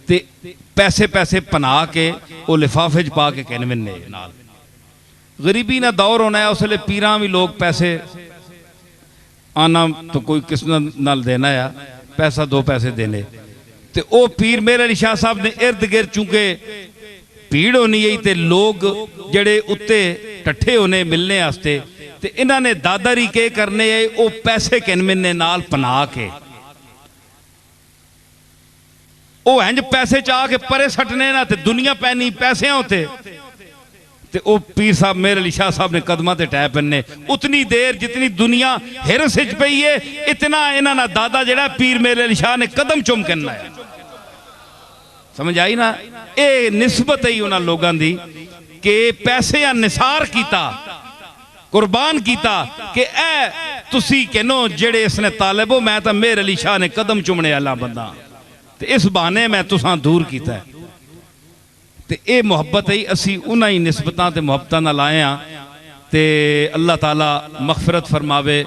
ते पैसे पैसे पना के वो लिफाफे च पा के कहने नाल गरीबी ना दौर होना है उसले पीरा भी लोग पैसे आना तो कोई किस नाल देना है पैसा दो पैसे देने ते ओ पीर मेहर अली शाह साहब ने इर्द गिर्द चूंकि भीड़ होनी है ते लोग जड़े उत्ते टट्ठे होने मिलने वास्ते ते इन्हां ने दादारी के करने है वो पैसे किनमिने नाल पना के वो इंज पैसे चाह के परे सटने ना ते दुनिया पैनी पैसे होते ते ओ पीर साहब मेरे अली शाह साहब ने कदमां ते टै पैने उतनी देर जितनी दुनिया हिरस विच पई है इतना इन्हां दा दादा जेड़ा पीर मेरे अली शाह ने कदम चुम करना है। समझ आई ना? ये निस्बत है उन्हां लोगां दी कि पैसे निसार किया कुर्बान किया कि ए तुसी कहनो जेड़े इसने तालिब हो मैं तो मेरे अली शाह ने कदम चुमने वाला बंदा ते इस बहाने मैं तुसां दूर किया है। ते ये मुहब्बत है असी उन्हां ही निस्बतां ते मुहब्बतां नाल आए हां ते अल्लाह ताला मगफिरत फरमावे।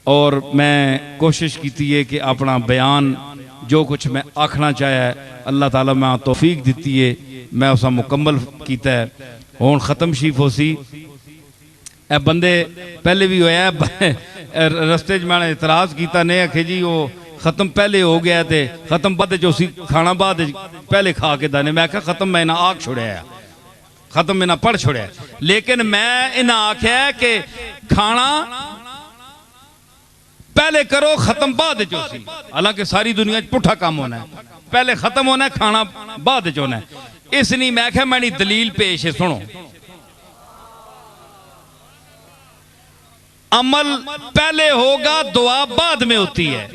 और मैं कोशिश की है कि अपना बयान जो कुछ मैं आखना चाहे अल्लाह ताला मैं तौफीक दी है मैं उस मुकम्मल किया है। हुण खत्म शीफ हो सी ए बंदे पहले भी होया रस्ते मैंने इतराज किया ने आखे जी वो खत्म पहले हो गया थे खत्म बाद खाना बाद पहले खा के दाने मैं आख्या खत्म मैं इन्हें आख छोड़िया खत्म इन्हें पढ़ छोड़िया लेकिन मैं इन्हें आख्या कि खाना पहले करो खत्म बाद हालांकि सारी दुनिया पुठा काम होना है पहले खत्म होना है खाना बाद होना है। इस नहीं मैं आख्या मैंने दलील पेश है सुनो अमल पहले होगा दुआ बाद में होती है।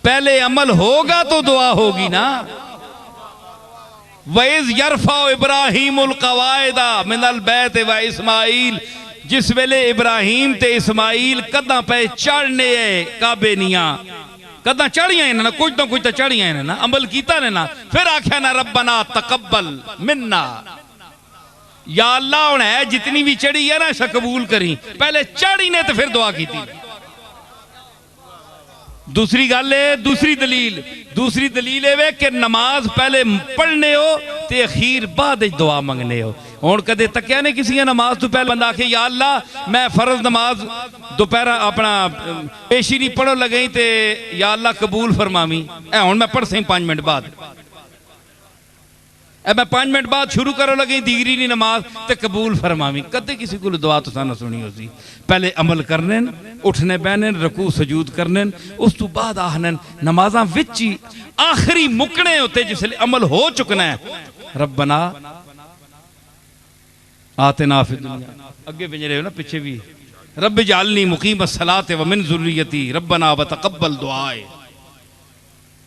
पहले अमल होगा तो दुआ होगी ना। वैज़ यरफा इब्राहीमुल कवायदा मिनल बैत व इस्माइल जिस वेले इब्राहिम ते इस्माइल कदा पे चढ़ने काबे निया कदा चढ़िया ना कुछ तो चढ़िया ना अमल किया ने ना फिर आख्या ना रब्बना तकब्बल मिन्ना या अल्लाह हुण है जितनी भी चढ़ी है ना इसे कबूल करी पहले चढ़ी ने तो फिर दुआ की। दूसरी गल है दूसरी दलील है कि नमाज पहले पढ़ने हो ते अखीर बाद दुआ मंगने हो। हुण कदे तक्या ने किसी नमाज तो पहले बंदा आखे या अल्लाह मैं फर्ज नमाज दोपहर अपना पेशी नहीं पढ़ो लगे ते या अल्लाह कबूल फरमावी ए हुण मैं पढ़ सही 5 मिनट बाद मैं 5 मिनट बाद शुरू करो लगे दीगरी नहीं नमाज ते कबूल फरमावी कदे किसी को दुआ तुसां ना सुनी होसी। पहले अमल करने उठने बहने रकू सजूद करने उस तो बाद आहने नमाजा विच ही आखिरी मुकने होते जिसले अमल हो चुकना है रब्बना आतिना फिद दुनिया अगे बिंज रहे हो ना पीछे भी रब जालनी मुकीम सलाते व मिन ज़ुर्रियती रब्बना व तकब्बल दुआए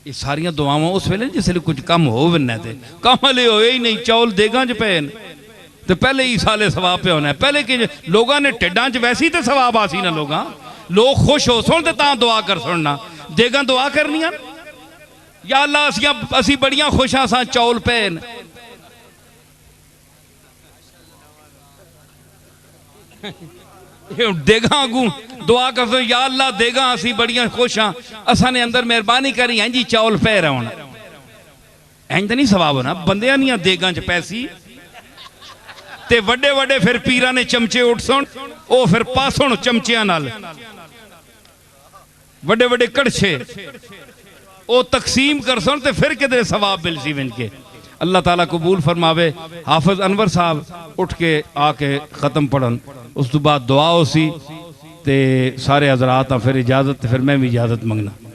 ये सारिया दुआवां उस वेले जिसले कुछ कम हो बनना थे कम हले होए ही नहीं चौल देगा च पे तो पहले ही साले सवाब पे होना है। पहले कि लोगों ने टिड्डां च वैसी तो सवाब आसी ना लोग खुश हो सुन तो दुआ कर सुनना देगा दुआ करनिया या अल्लाह असी बड़ियां खुश हाँ चौल पे देगा अगू दुआ कर दो या अल्लाह देगा असी बड़ियां खुश हाँ असा ने अंदर मेहरबानी करी इंज चौल पे रहा इंज तो नहीं सवाब होना बंदियां नहीं देगा च पैसी ते वड्डे वड्डे फिर पीरा ने चमचे उठ सुन ओ फिर पासुन चमचिया नाल वड्डे वड्डे कड़छे ओ तकसीम कर सुन ते फिर किधरे सवाब मिल सी विंज के। अल्लाह ताला कबूल फरमावे। हाफिज अनवर साहब उठ के आके खत्म पढ़न उस तो बाद दुआ हो सी ते सारे हजरात फिर इजाजत फिर मैं भी इजाजत मंगना।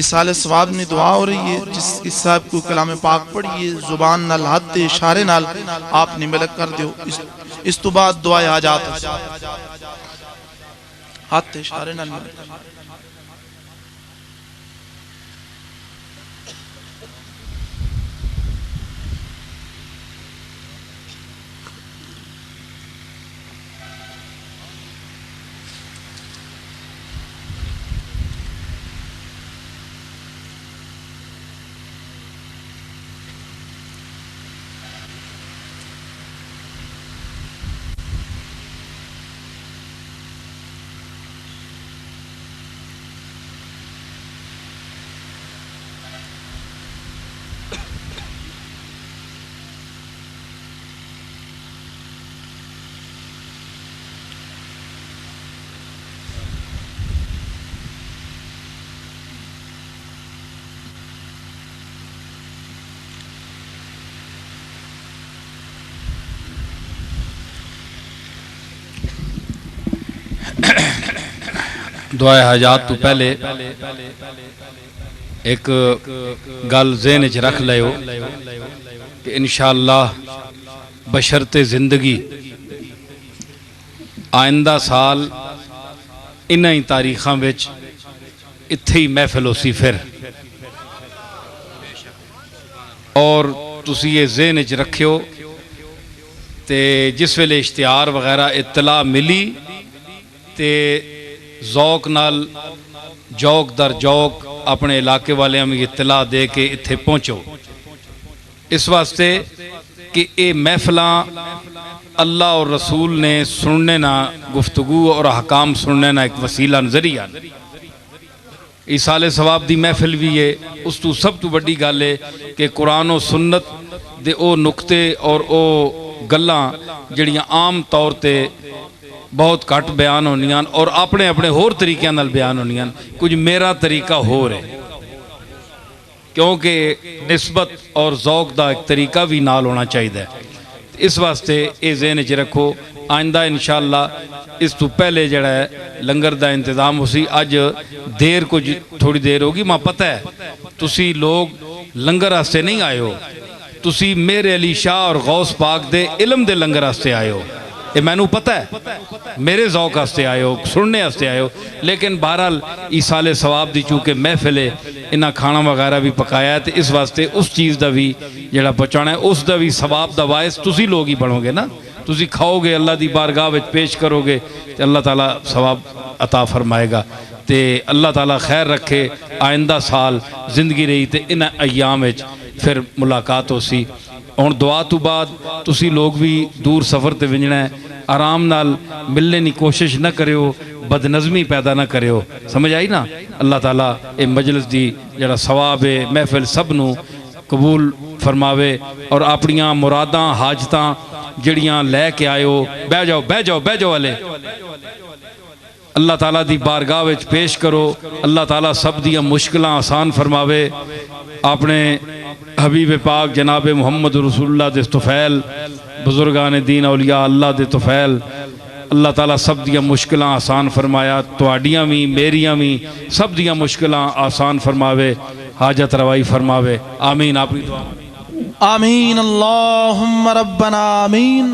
इस साल सवाब ने दुआ हो रही है जिस साहब को कलाम पाक पढ़िए जुबान नाल हाथ दे इशारे नाल आपने मलक कर दियो इस तो बाद दुआ हाजात हाथ दे इशारे नाल दुआ हाजात तो पहले एक गल ज़हन च रख लियो कि इंशाअल्लाह बशरते जिंदगी आइंदा साल इन्हां ही तारीखां विच इत्थे ही महफिल होसी फिर और तुसी ये ज़हन च रखियो ते जिस वेले इश्तिहार वगैरह इत्तला मिली ते जौक नाल जौक दर जौक अपने इलाके वाले में इत्तला दे के इत्थे पहुँचो इस वास्ते कि ये महफिलां अल्लाह और रसूल ने सुनने ना गुफ्तगू और हकाम सुनने ना एक वसीला नजरिया इस साले सवाब दी महफिल भी है उस तो सब तो बड़ी गल है कि कुरान और सुन्नत दे ओ नुकते और ओ गल्लां जड़ियां आम तौर ते बहुत घट बयान होनियां और अपने अपने होर तरीक़े नाल बयान होनियां कुछ मेरा तरीका होर है क्योंकि निस्बत और ज़ौक दा एक तरीका भी नाल होना चाहिए इस वास्ते ये ज़हन च रखो आइंदा इंशाअल्लाह इस तो पहले जड़ा है लंगर दा इंतज़ाम उसी अज देर कुछ थोड़ी देर होगी मां पता है तुसी लोग लंगर वास्ते नहीं आए हो तुसी मेरे अली शाह और गौस पाक दे इलम दे लंगर वास्ते आए हो ये मैनू पता है मेरे ज़ौक वास्ते आए हो सुनने वास्ते आए हो लेकिन बहरहाल इस साले सवाब की चूँकि महफिल है इन्हें खाना वगैरह भी पकाया है तो इस वास्ते उस चीज़ का भी जड़ा पहुँचाना है उसका भी सवाब का वायस तुसी लोग ही बनोगे ना तुसी खाओगे अल्लाह की बारगाह में पेश करोगे तो अल्लाह ताला सवाब अता फरमाएगा तो अल्लाह ताला खैर रखे आइंदा साल जिंदगी रही तो इन्हें अयाम फिर मुलाकात हो सी हुण दुआ तो बाद तुसी लोग भी दूर सफ़र ते विंजना है आराम नाल मिलने की कोशिश न करियो बदनज़मी पैदा न करियो समझ आई ना अल्लाह ताला ये मजलिस दी जड़ा सवाब है महफिल सब नू कबूल फरमावे और अपनियां मुरादां हाजतां जड़ियां लैके आयो बह जाओ बह जाओ बह जाओ वाले अल्लाह ताला दी बारगाह विच पेश करो अल्लाह ताला सब दियां मुश्किलां आसान फरमावे अपने हबीब पाक जनाब मुहम्मद रसूलुल्लाह दे तुफैल बुजुर्गान दीन औलिया अल्लाह दे तुफैल अल्लाह ताला सब दियां मुश्किलां आसान फरमाया तुहाडियां भी मेरियां भी सब दियां मुश्किलां आसान फरमावे हाजत रवाई फरमावे आमीन अपनी दुआ आमीन अल्लाहुम्मा रब्बना आमीन।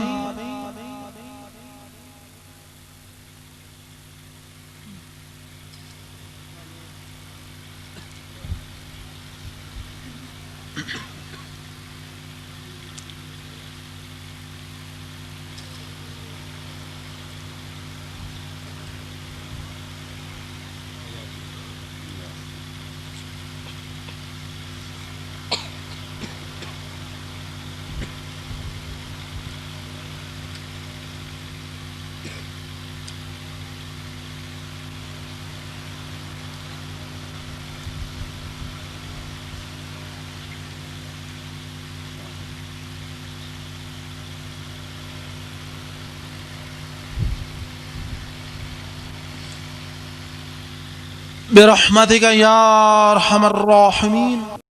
बिरहमतिका या अरहमर राहिमीन।